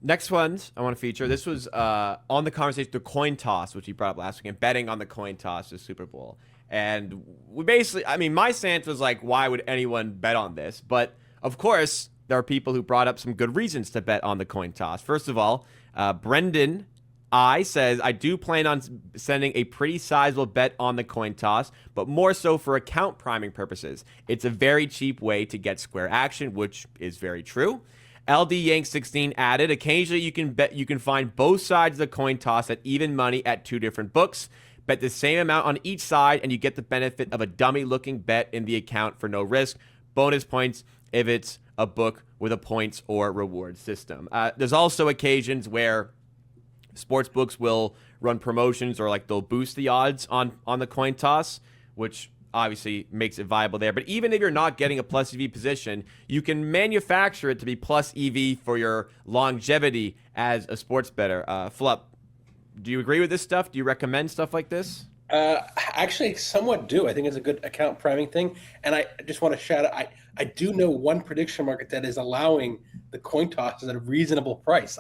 Next ones I want to feature. This was on the conversation, the coin toss, which he brought up last week, and betting on the coin toss to Super Bowl. And we basically, I mean, my stance was like, why would anyone bet on this? But of course, there are people who brought up some good reasons to bet on the coin toss. First of all, Brendan says, I do plan on sending a pretty sizable bet on the coin toss, but more so for account priming purposes. It's a very cheap way to get square action, which is very true. LD Yank 16 added, occasionally you can find both sides of the coin toss at even money at 2 different books. Bet the same amount on each side, and you get the benefit of a dummy-looking bet in the account for no risk. Bonus points if it's a book with a points or reward system. There's also occasions where sports books will run promotions or like they'll boost the odds on the coin toss, which obviously makes it viable there. But even if you're not getting a plus EV position, you can manufacture it to be plus EV for your longevity as a sports bettor. Flup, do you agree with this stuff? Do you recommend stuff like this? Actually, somewhat do. I think it's a good account priming thing. And I just want to shout out, I do know one prediction market that is allowing the coin tosses at a reasonable price.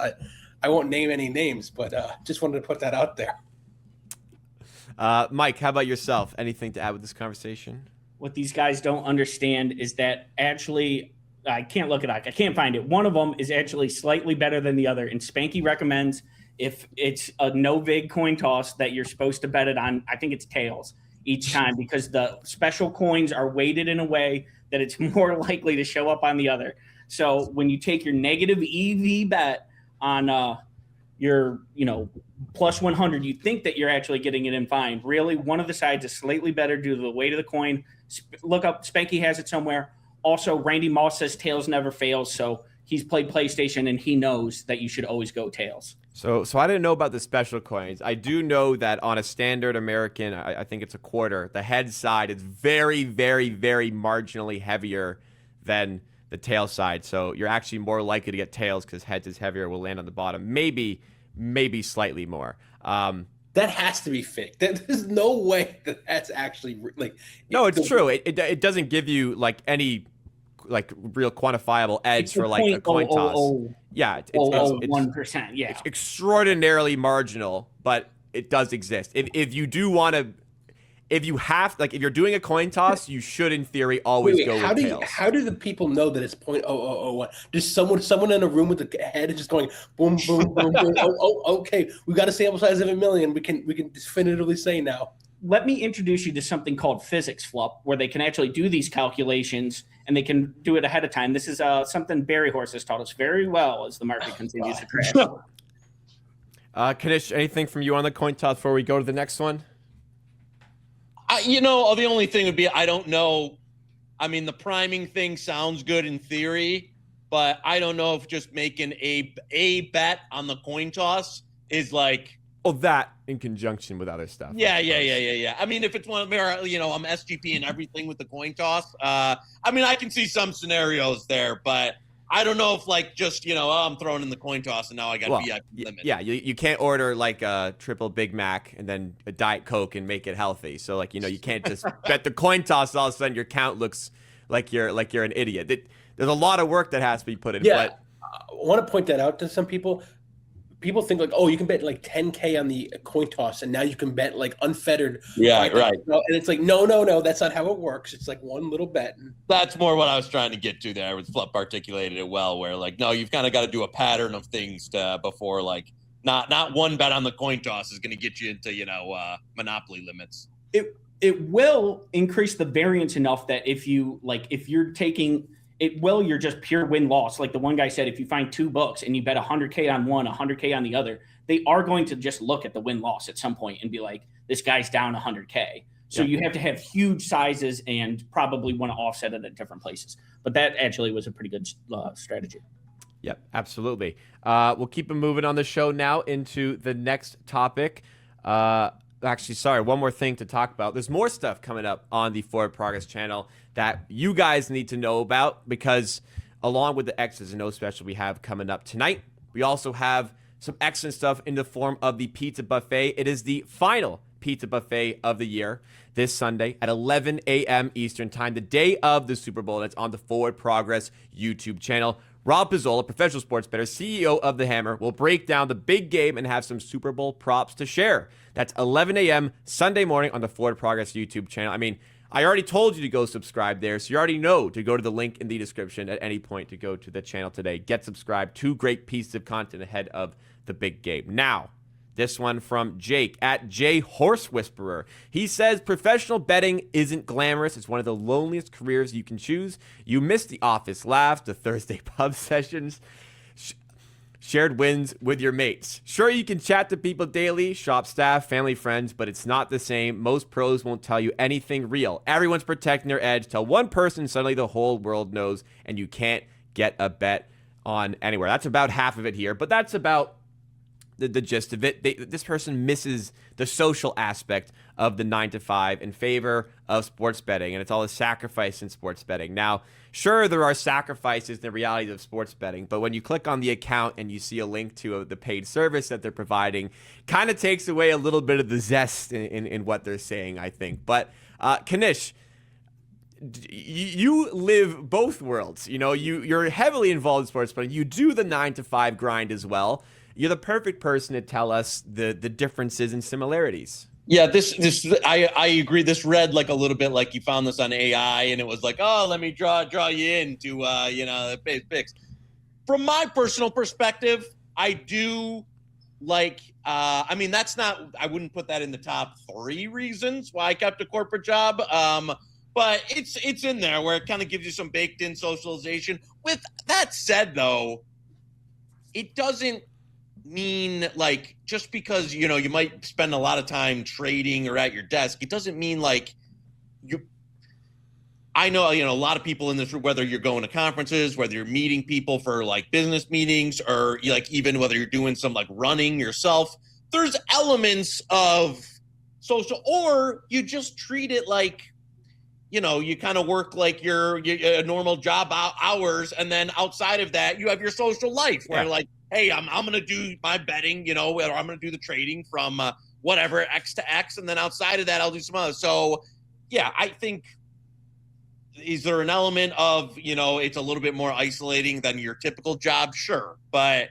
I won't name any names, but just wanted to put that out there. Mike, how about yourself? Anything to add with this conversation? What these guys don't understand is that actually, I can't look it up. I can't find it. One of them is actually slightly better than the other. And Spanky recommends if it's a no vig coin toss that you're supposed to bet it on, I think it's tails each time, because the special coins are weighted in a way that it's more likely to show up on the other. So when you take your negative EV bet on your, plus 100, you think that you're actually getting it in fine. Really, one of the sides is slightly better due to the weight of the coin. Look up, Spanky has it somewhere. Also, Randy Moss says tails never fails, so he's played PlayStation and he knows that you should always go tails. So I didn't know about the special coins. I do know that on a standard American, I think it's a quarter, the head side is very, very, very marginally heavier than the tail side. So you're actually more likely to get tails because heads is heavier, will land on the bottom. Maybe slightly more. That has to be fake. There's no way that's actually like. No, it's true. It doesn't give you like any like real quantifiable edge for like a coin toss. Yeah, it's 1%. Yeah, it's extraordinarily marginal, but it does exist. If you do want to, if you're doing a coin toss, you should in theory always go with tails. How do the people know that it's 0.0001? Just someone in a room with the head just going boom, boom, boom, boom. Okay, we got a sample size of 1 million. We can definitively say now. Let me introduce you to something called physics, Flup, where they can actually do these calculations and they can do it ahead of time. This is something Barry Horse has taught us very well as the market continues to crash. Knish, anything from you on the coin toss before we go to the next one? The only thing would be, I don't know. I mean, the priming thing sounds good in theory, but I don't know if just making a bet on the coin toss is like. Oh, that in conjunction with other stuff. Yeah. I mean, if it's one where, I'm SGP and everything with the coin toss. I mean, I can see some scenarios there, but I don't know if like just, I'm throwing in the coin toss and now I got VIP limit. Yeah, you can't order like a triple Big Mac and then a Diet Coke and make it healthy. So like, you can't just bet the coin toss, all of a sudden your count looks like you're an idiot. There's a lot of work that has to be put in. Yeah, but I want to point that out to some people. People think like, oh, you can bet like 10K on the coin toss, and now you can bet like unfettered. Yeah, right. And it's like, no, that's not how it works. It's like one little bet. That's more what I was trying to get to there. With Flup articulated it well, where like, no, you've kind of got to do a pattern of things before like not one bet on the coin toss is going to get you into monopoly limits. It will increase the variance enough that if you're taking. You're just pure win-loss. Like the one guy said, if you find 2 books and you bet 100K on one, 100K on the other, they are going to just look at the win-loss at some point and be like, this guy's down 100K. So you have to have huge sizes and probably want to offset it at different places. But that actually was a pretty good strategy. Yep, absolutely. We'll keep it moving on the show now into the next topic. Actually, sorry, one more thing to talk about. There's more stuff coming up on the Forward Progress channel that you guys need to know about, because along with the X's and O special we have coming up tonight, we also have some excellent stuff in the form of the pizza buffet. It is the final pizza buffet of the year this Sunday at 11 a.m. Eastern time, the day of the Super Bowl, and it's on the Forward Progress YouTube channel. Rob Pizzola, professional sports bettor, CEO of The Hammer, will break down the big game and have some Super Bowl props to share. That's 11 a.m. Sunday morning on the Forward Progress YouTube channel. I mean, I already told you to go subscribe there, so you already know to go to the link in the description at any point to go to the channel today. Get subscribed. 2 great pieces of content ahead of the big game. Now, this one from Jake at J Horse Whisperer. He says, professional betting isn't glamorous. It's one of the loneliest careers you can choose. You miss the office laughs, the Thursday pub sessions, shared wins with your mates. Sure, you can chat to people daily, shop staff, family, friends, but it's not the same. Most pros won't tell you anything real. Everyone's protecting their edge. Tell one person, suddenly the whole world knows, and you can't get a bet on anywhere. That's about half of it here, but that's about the gist of it. This person misses the social aspect of the 9 to 5 in favor of sports betting, and it's all a sacrifice in sports betting. Now, sure, there are sacrifices in the realities of sports betting, but when you click on the account and you see a link to the paid service that they're providing, kind of takes away a little bit of the zest in what they're saying, I think. But Knish, you live both worlds. You know, you're heavily involved in sports betting. You do the 9 to 5 grind as well. You're the perfect person to tell us the differences and similarities. Yeah, I agree. This read like a little bit like you found this on AI, and it was like, oh, let me draw you into the picks. From my personal perspective, I do like. I mean, that's not. I wouldn't put that in the top 3 reasons why I kept a corporate job. But it's in there where it kind of gives you some baked in socialization. With that said, though, it doesn't mean like just because you might spend a lot of time trading or at your desk, it doesn't mean like I know a lot of people in this, whether you're going to conferences, whether you're meeting people for like business meetings, or like even whether you're doing some like running yourself, there's elements of social, or you just treat it like you kind of work like your normal job hours, and then outside of that you have your social life where like, hey, I'm going to do my betting, or I'm going to do the trading from whatever X to X. And then outside of that, I'll do some other. So, yeah, I think, is there an element of, it's a little bit more isolating than your typical job? Sure. But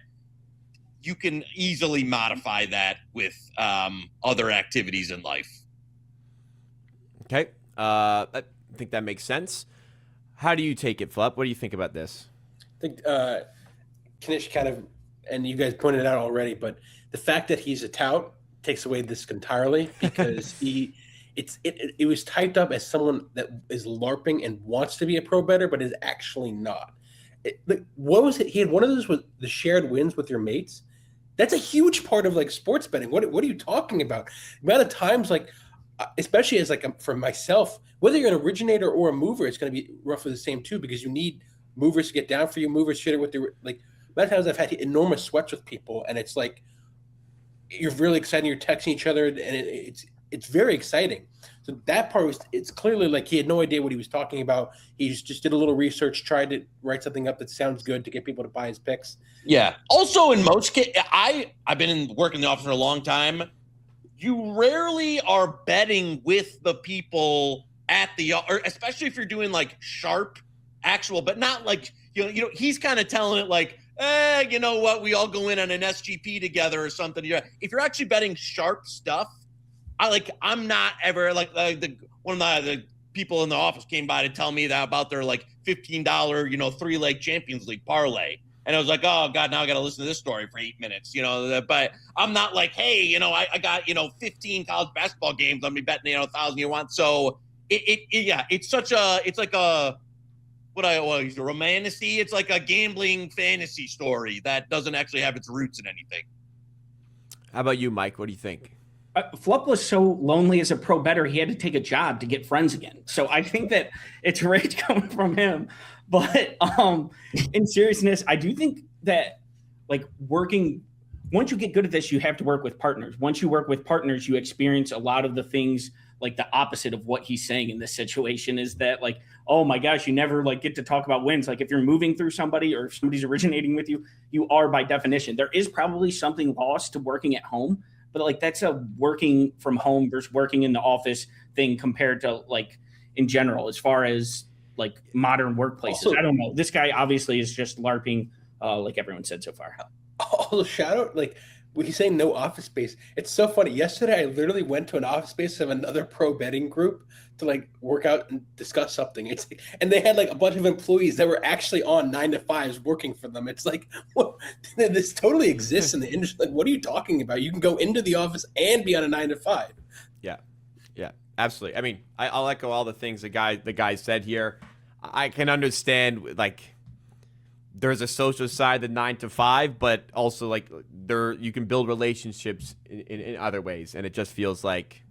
you can easily modify that with other activities in life. Okay. I think that makes sense. How do you take it, Flup? What do you think about this? I think Knish kind of, and you guys pointed it out already, but the fact that he's a tout takes away this entirely, because it was typed up as someone that is LARPing and wants to be a pro bettor, but is actually not. What was it? He had one of those with the shared wins with your mates. That's a huge part of like sports betting. What are you talking about? The amount of times, like, especially as like for myself, whether you're an originator or a mover, it's going to be roughly the same too, because you need movers to get down for you. Movers share it with their like. A lot of times I've had enormous sweats with people, and it's like you're really excited. You're texting each other, and it's very exciting. So that part it's clearly like he had no idea what he was talking about. He just did a little research, tried to write something up that sounds good to get people to buy his picks. Yeah. Also, in most cases, I've been working in the office for a long time. You rarely are betting with the people at or especially if you're doing like sharp actual, but not like he's kind of telling it like, you know what? We all go in on an SGP together or something. If you're actually betting sharp stuff, I'm not ever one of the people in the office came by to tell me that about their like $15, 3-leg Champions League parlay. And I was like, oh God, now I got to listen to this story for 8 minutes, but I'm not like, hey, I got, 15 college basketball games. I'm gonna be betting, 1,000 you want. So it's like a, he's a romantasy. It's like a gambling fantasy story that doesn't actually have its roots in anything. How about you, Mike? What do you think? Flup was so lonely as a pro bettor, he had to take a job to get friends again. So I think that it's rage coming from him. But in seriousness, I do think that like working, once you get good at this, you have to work with partners. Once you work with partners, you experience a lot of the things like the opposite of what he's saying in this situation is that like, oh my gosh, you never like get to talk about wins. Like if you're moving through somebody or if somebody's originating with you, you are by definition. There is probably something lost to working at home, but like that's a working from home versus working in the office thing compared to like in general, as far as like modern workplaces. Also, I don't know. This guy obviously is just LARPing, like everyone said so far. Also, shout out, like, when he's saying no office space, it's so funny. Yesterday, I literally went to an office space of another pro betting group to like work out and discuss something. And they had like a bunch of employees that were actually on 9 to 5s working for them. It's like, what? This totally exists in the industry. Like, what are you talking about? You can go into the office and be on a 9 to 5. Yeah, absolutely. I mean, I'll echo all the things the guy said here. I can understand, like, there's a social side, the 9 to 5, but also like you can build relationships in other ways, and it just feels like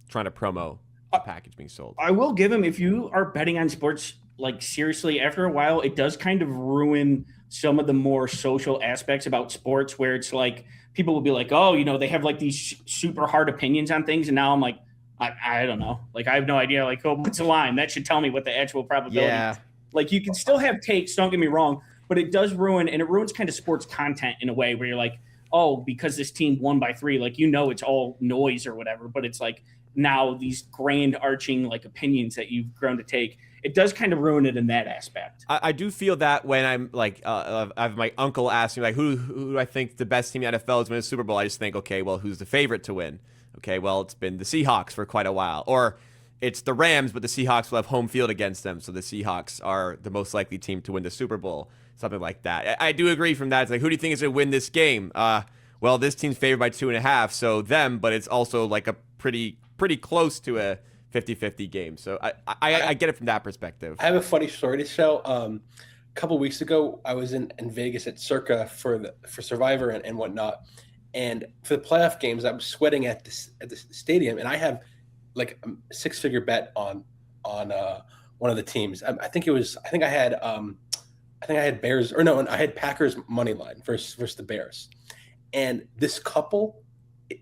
trying to promo a package being sold. I will give him, if you are betting on sports, like seriously, after a while, it does kind of ruin some of the more social aspects about sports, where it's like people will be like, oh, you know, they have like these super hard opinions on things, and now I'm like, I don't know, like I have no idea, like, oh, what's the line? That should tell me what the actual probability is. Like, you can still have takes, don't get me wrong, but it does ruin, and it ruins kind of sports content in a way where you're like, oh, because this team won by 3, like, you know, it's all noise or whatever, but it's like now these grand arching like opinions that you've grown to take, it does kind of ruin it in that aspect. I do feel that when I'm like, I have my uncle asking like, who do I think the best team in the NFL is winning the Super Bowl? I just think, okay, well, who's the favorite to win? Okay, well, it's been the Seahawks for quite a while. Or it's the Rams, but the Seahawks will have home field against them, so the Seahawks are the most likely team to win the Super Bowl, something like that. I do agree from that. It's like, who do you think is going to win this game? Well, this team's favored by 2.5, so them, but it's also like a pretty close to a 50-50 game. So I get it from that perspective. I have a funny story to tell. A couple weeks ago, I was in Vegas at Circa for Survivor and whatnot. And for the playoff games, I was sweating at the stadium, and I have like a 6-figure bet on one of the teams. I think I had Bears, or no, I had Packers money line versus the Bears. And this couple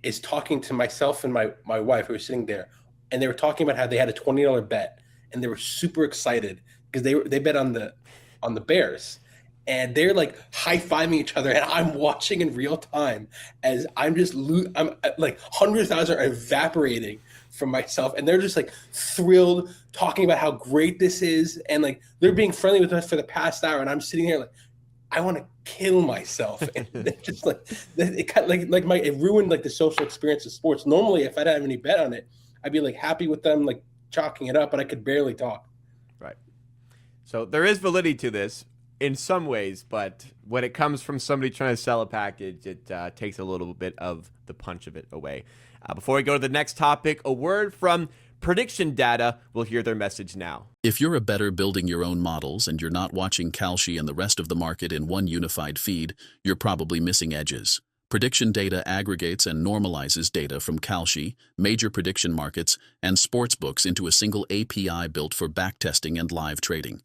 is talking to myself and my wife, who was sitting there, and they were talking about how they had a $20 bet, and they were super excited because they bet on the Bears. And they're like high-fiving each other, and I'm watching in real time as I'm like $100,000 are evaporating from myself, and they're just like thrilled, talking about how great this is, and like they're being friendly with us for the past hour, and I'm sitting here like, I want to kill myself, and it's just like it ruined like the social experience of sports. Normally, if I didn't have any bet on it, I'd be like happy with them, like chalking it up, but I could barely talk. Right. So there is validity to this in some ways, but when it comes from somebody trying to sell a package, it takes a little bit of the punch of it away. Before we go to the next topic, a word from Prediction Data. We'll hear their message now. If you're a bettor building your own models and you're not watching Kalshi and the rest of the market in one unified feed, you're probably missing edges. Prediction Data aggregates and normalizes data from Kalshi, major prediction markets, and sportsbooks into a single API built for backtesting and live trading.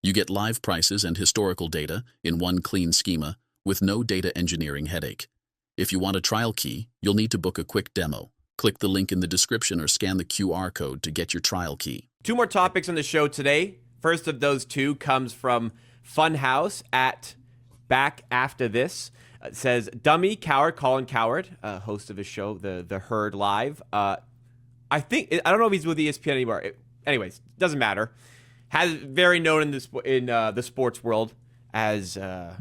You get live prices and historical data in one clean schema with no data engineering headache. If you want a trial key, you'll need to book a quick demo. Click the link in the description or scan the QR code to get your trial key. 2 more topics on the show today. First of those 2 comes from Funhouse at Back After This. It says, Dummy Coward, Colin Coward, host of his show, The Herd Live. I don't know if he's with ESPN anymore. Anyways, doesn't matter. Has very known in the sports world as a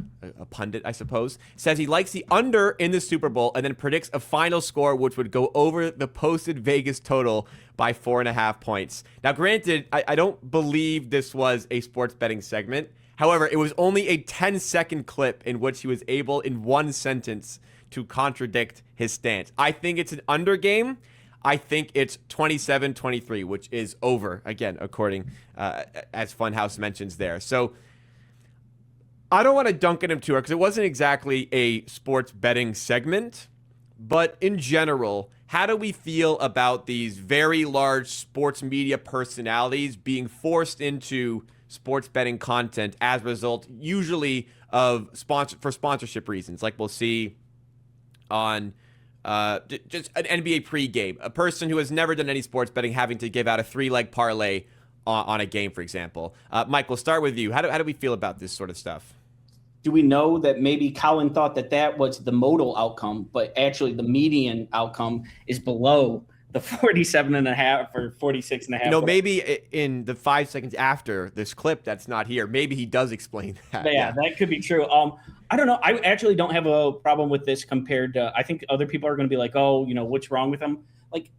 pundit, I suppose. Says he likes the under in the Super Bowl and then predicts a final score which would go over the posted Vegas total by 4.5 points. Now, granted, I don't believe this was a sports betting segment. However, it was only a 10-second clip in which he was able, in one sentence, to contradict his stance. I think it's an under game. I think it's 27-23, which is over, again, according as Funhouse mentions there. So I don't want to dunk at him too hard because it wasn't exactly a sports betting segment. But in general, how do we feel about these very large sports media personalities being forced into sports betting content as a result, usually of for sponsorship reasons, like we'll see on just an NBA pregame, a person who has never done any sports betting having to give out a 3-leg parlay on a game, for example. Mike, we'll start with you. How do we feel about this sort of stuff? Do we know that maybe Colin thought that was the modal outcome, but actually the median outcome is below the 47.5 or 46.5. You know, maybe in the 5 seconds after this clip that's not here, maybe he does explain that. Yeah, that could be true. I don't know. I actually don't have a problem with this compared to, I think other people are going to be like, oh, you know, what's wrong with him? Like,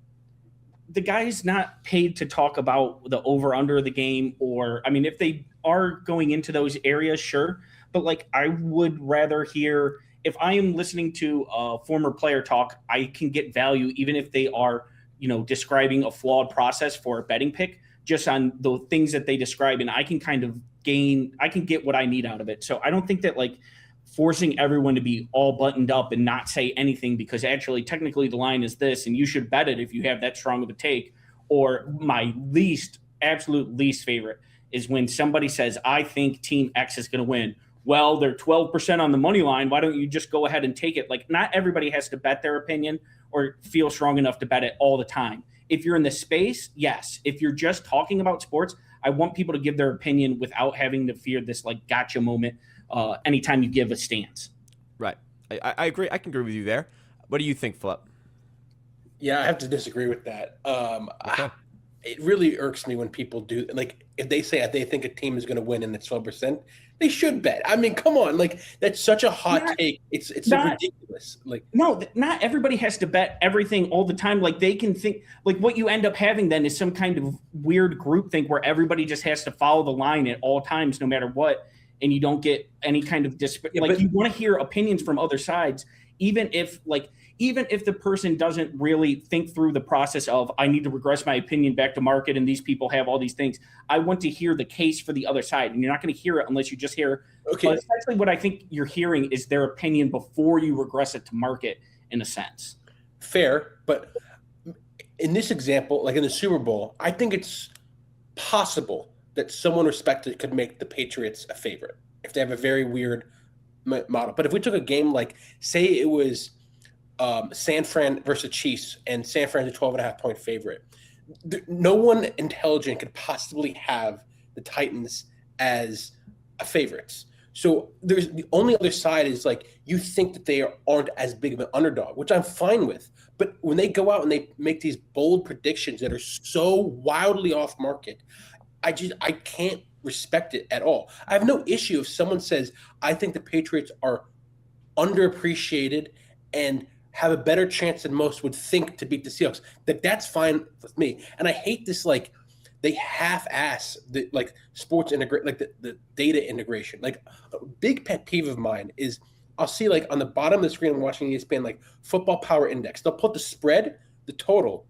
the guy's not paid to talk about the over under of the game, or, I mean, if they are going into those areas, sure. But like, I would rather hear, if I am listening to a former player talk, I can get value even if they are, you know, describing a flawed process for a betting pick just on the things that they describe. And I can kind of I can get what I need out of it. So I don't think that like forcing everyone to be all buttoned up and not say anything because actually technically the line is this and you should bet it if you have that strong of a take. Or my absolute least favorite is when somebody says, I think team X is going to win. Well, they're 12% on the money line. Why don't you just go ahead and take it? Like, not everybody has to bet their opinion or feel strong enough to bet it all the time. If you're in the space, yes. If you're just talking about sports, I want people to give their opinion without having to fear this like gotcha moment anytime you give a stance. Right. I agree. I can agree with you there. What do you think, Flip? Yeah, I have to disagree with that. Okay. It really irks me when people do, like, if they say they think a team is going to win and it's 12%, they should bet. I mean, come on, like, that's such a hot take. It's ridiculous. Like, no, not everybody has to bet everything all the time. Like, they can think, like, what you end up having then is some kind of weird group think where everybody just has to follow the line at all times, no matter what, and you don't get any kind of you want to hear opinions from other sides, even if the person doesn't really think through the process of, I need to regress my opinion back to market and these people have all these things. I want to hear the case for the other side. And you're not going to hear it unless you just hear, okay. Essentially what I think you're hearing is their opinion before you regress it to market in a sense. Fair. But in this example, like in the Super Bowl, I think it's possible that someone respected could make the Patriots a favorite if they have a very weird model. But if we took a game, like say it was San Fran versus Chiefs, and San Fran's a 12.5-point favorite. No one intelligent could possibly have the Titans as a favorites. So there's the only other side is like you think that they aren't as big of an underdog, which I'm fine with. But when they go out and they make these bold predictions that are so wildly off market, I can't respect it at all. I have no issue if someone says, I think the Patriots are underappreciated and have a better chance than most would think to beat the Seahawks. That's fine with me. And I hate this, like, they half-ass the like sports integrate, like the data integration. Like, a big pet peeve of mine is I'll see, like, on the bottom of the screen, I'm watching ESPN, like, football power index. They'll put the spread, the total,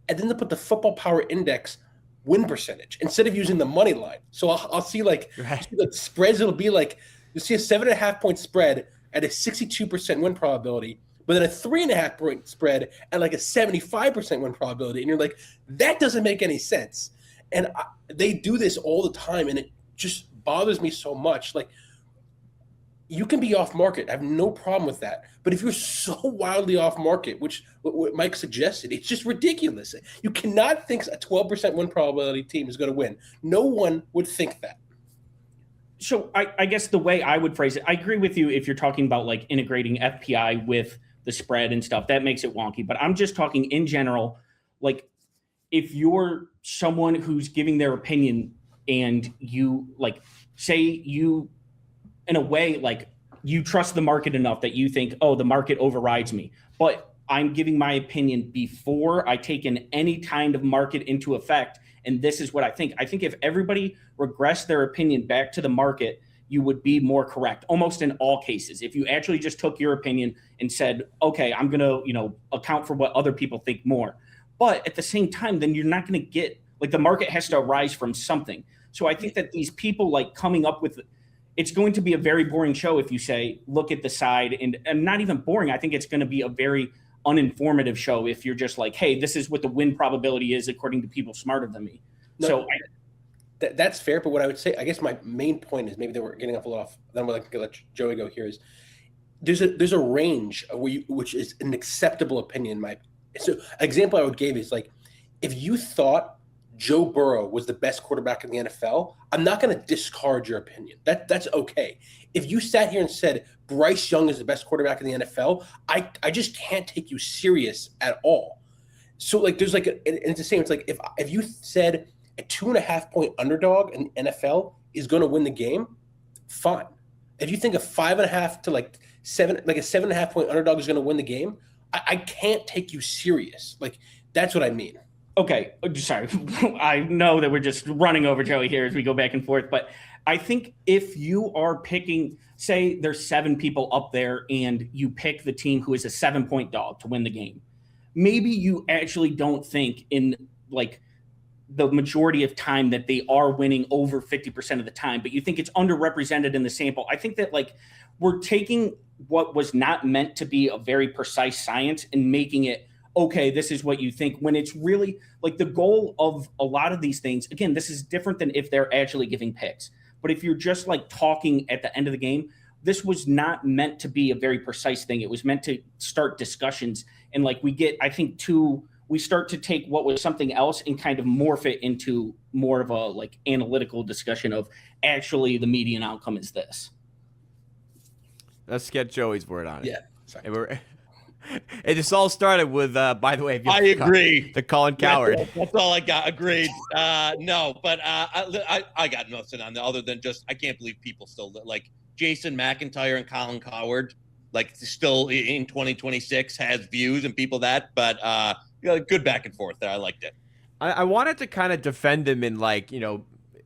and then they'll put the football power index win percentage instead of using the money line. So I'll see, like, the spreads. It'll be like, you see a 7.5-point spread at a 62% win probability, but then a 3.5-point spread and like a 75% win probability. And you're like, that doesn't make any sense. And they do this all the time. And it just bothers me so much. Like, you can be off market. I have no problem with that. But if you're so wildly off market, which what Mike suggested, it's just ridiculous. You cannot think a 12% win probability team is going to win. No one would think that. So I guess the way I would phrase it, I agree with you if you're talking about like integrating FPI with the spread and stuff, that makes it wonky. But I'm just talking in general, like if you're someone who's giving their opinion and you like say you in a way like you trust the market enough that you think, oh, the market overrides me, but I'm giving my opinion before I take in any kind of market into effect. And this is what I think. I think if everybody regressed their opinion back to the market, you would be more correct, almost in all cases. If you actually just took your opinion and said, okay, I'm going to, account for what other people think more. But at the same time, then you're not going to get, like, the market has to arise from something. So I think that these people like coming up with, it's going to be a very boring show if you say, look at the side, and not even boring. I think it's going to be a very uninformative show if you're just like, hey, this is what the win probability is according to people smarter than me. No, so that's fair. But what I would say, I guess my main point is, maybe they were getting off a little off, then we'll let Joey go here, is there's a range which is an acceptable opinion. So example I would give is like, if you thought Joe Burrow was the best quarterback in the NFL, I'm not going to discard your opinion. That's okay. If you sat here and said Bryce Young is the best quarterback in the NFL, I just can't take you serious at all. So like there's like and it's the same. It's like if you said a 2.5 point underdog in NFL is going to win the game, fine. If you think a 5.5 to like 7, like a 7.5 point underdog is going to win the game, I can't take you serious. Like that's what I mean. Okay, sorry. I know that we're just running over Joey here as we go back and forth, but I think if you are picking, say there's 7 people up there and you pick the team who is a 7-point dog to win the game, maybe you actually don't think in like the majority of time that they are winning over 50% of the time, but you think it's underrepresented in the sample. I think that like we're taking what was not meant to be a very precise science and making it, okay, this is what you think, when it's really like the goal of a lot of these things. Again, this is different than if they're actually giving picks. But if you're just like talking at the end of the game, this was not meant to be a very precise thing. It was meant to start discussions. And like we get, I think, we start to take what was something else and kind of morph it into more of a like analytical discussion of actually the median outcome is this. Let's get Joey's word on it. Yeah. Sorry. It just all started with, by the way, I agree. The Colin Coward. That's all I got. Agreed. No, but I got nothing on that other than just I can't believe people still like Jason McIntyre and Colin Coward, like still in 2026 has views and people that, but good back and forth there. I liked it. I wanted to kind of defend him in like,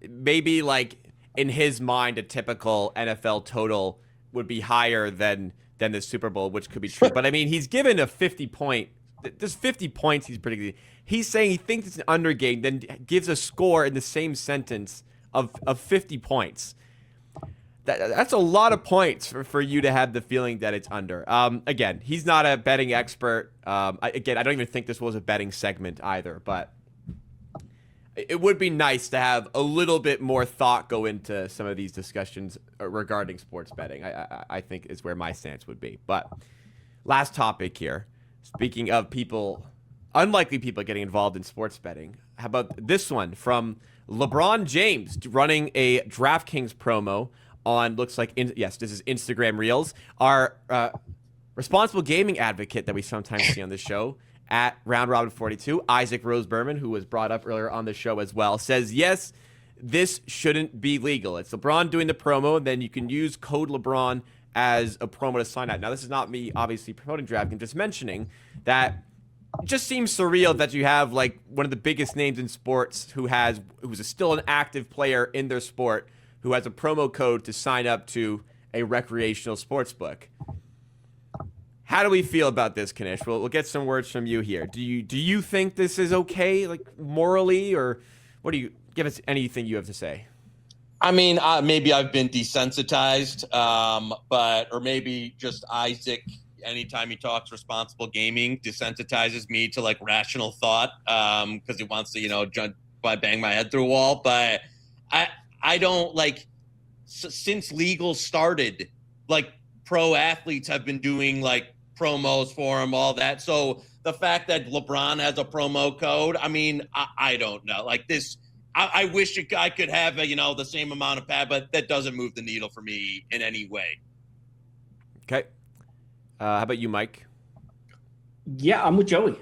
maybe like in his mind, a typical NFL total would be higher than the Super Bowl, which could be true. But I mean, he's given a 50-point. There's 50 points he's predicting. He's saying he thinks it's an under game, then gives a score in the same sentence of 50 points. That's a lot of points for you to have the feeling that it's under. Again, he's not a betting expert. I don't even think this was a betting segment either, but it would be nice to have a little bit more thought go into some of these discussions regarding sports betting. I think is where my stance would be. But last topic here. Speaking of unlikely people getting involved in sports betting, how about this one from LeBron James running a DraftKings promo on, looks like, this is Instagram Reels. Our responsible gaming advocate that we sometimes see on this show, at Round Robin 42, Isaac Rose Berman, who was brought up earlier on the show as well, says, yes, this shouldn't be legal. It's LeBron doing the promo, and then you can use code LeBron as a promo to sign up. Now, this is not me obviously promoting DraftKings, just mentioning that it just seems surreal that you have like one of the biggest names in sports who's still an active player in their sport who has a promo code to sign up to a recreational sports book. How do we feel about this, Knish? We'll get some words from you here. Do you think this is okay, like morally, or what do you give us anything you have to say? I mean, maybe I've been desensitized, or maybe just Isaac, anytime he talks responsible gaming, desensitizes me to like rational thought because he wants to, bang my head through a wall. But I don't like, since legal started, like pro athletes have been doing like promos for him, all that. So the fact that LeBron has a promo code, I mean, I don't know. Like this, I wish I could have the same amount of pad, but that doesn't move the needle for me in any way. Okay. How about you, Mike? Yeah, I'm with Joey.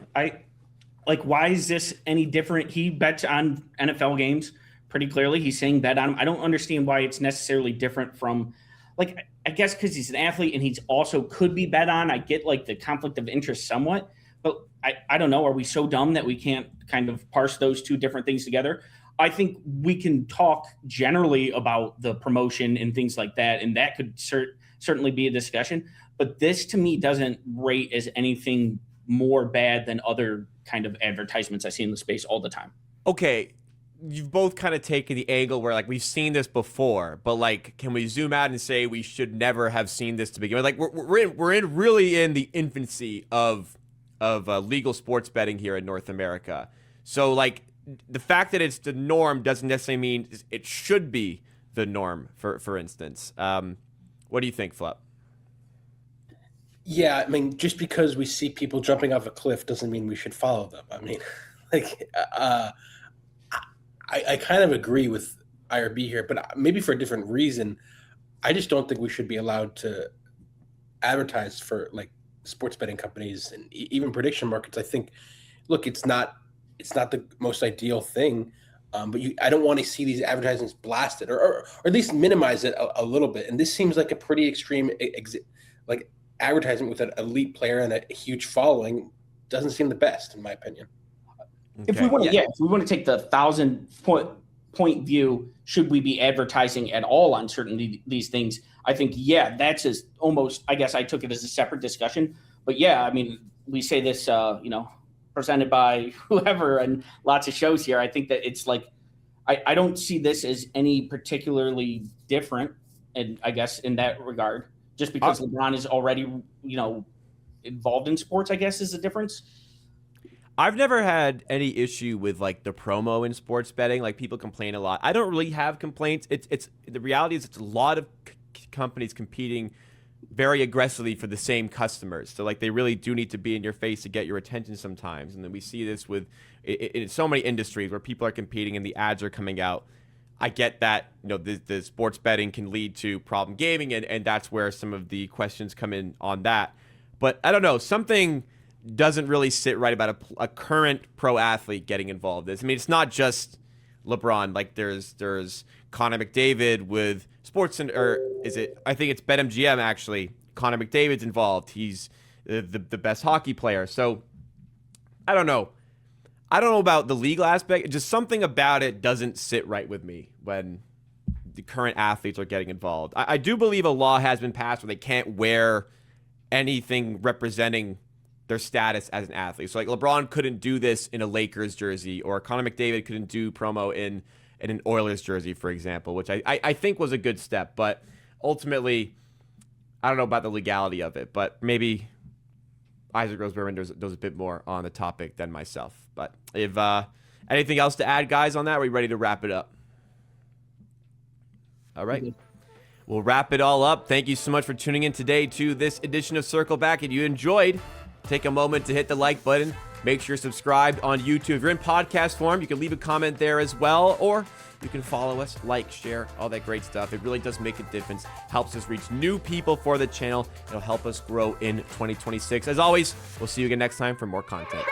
Why is this any different? He bets on NFL games pretty clearly. He's saying bet on them. I don't understand why it's necessarily different from, like, I guess because he's an athlete and he's also could be bet on. I get like the conflict of interest somewhat, but I don't know. Are we so dumb that we can't kind of parse those two different things together? I think we can talk generally about the promotion and things like that, and that could certainly be a discussion. But this, to me, doesn't rate as anything more bad than other kind of advertisements I see in the space all the time. Okay, you've both kind of taken the angle where, like, we've seen this before, but, like, can we zoom out and say we should never have seen this to begin with? Like, we're really in the infancy of legal sports betting here in North America. So, like, the fact that it's the norm doesn't necessarily mean it should be the norm, for instance. What do you think, Flip? Yeah, I mean, just because we see people jumping off a cliff doesn't mean we should follow them. I mean, like, I kind of agree with IRB here, but maybe for a different reason. I just don't think we should be allowed to advertise for, like, sports betting companies and even prediction markets. I think look, it's not the most ideal thing, but I don't want to see these advertisements blasted, or at least minimize it a little bit. And this seems like a pretty extreme like advertisement with an elite player and a huge following. Doesn't seem the best, in my opinion. If we want to, if we want to take the 1,000-point view, should we be advertising at all on certain these things? I think, that's just almost, I guess I took it as a separate discussion. But I mean, we say this, presented by whoever and lots of shows here. I think that it's like, I don't see this as any particularly different, and I guess in that regard, just because LeBron is already, involved in sports, I guess is the difference. I've never had any issue with like the promo in sports betting. Like people complain a lot. I don't really have complaints. It's the reality is it's a lot of companies competing very aggressively for the same customers. So like they really do need to be in your face to get your attention sometimes. And then we see this with in so many industries where people are competing and the ads are coming out. I get that, the sports betting can lead to problem gaming, and that's where some of the questions come in on that. But I don't know, something doesn't really sit right about a current pro athlete getting involved in this. I mean, it's not just LeBron. Like there's Connor McDavid with sports, I think it's BetMGM actually. Connor McDavid's involved. He's the best hockey player. So I don't know. I don't know about the legal aspect. Just something about it doesn't sit right with me when the current athletes are getting involved. I do believe a law has been passed where they can't wear anything representing their status as an athlete. So like LeBron couldn't do this in a Lakers jersey, or Connor McDavid couldn't do promo in an Oilers jersey, for example, which I think was a good step. But ultimately, I don't know about the legality of it, but maybe Isaac Roseberry knows a bit more on the topic than myself. But if anything else to add, guys, on that, are we ready to wrap it up? All right. We'll wrap it all up. Thank you so much for tuning in today to this edition of Circle Back. If you enjoyed, take a moment to hit the like button. Make sure you're subscribed on YouTube. If you're in podcast form, you can leave a comment there as well, or you can follow us, like, share, all that great stuff. It really does make a difference. Helps us reach new people for the channel. It'll help us grow in 2026. As always, we'll see you again next time for more content.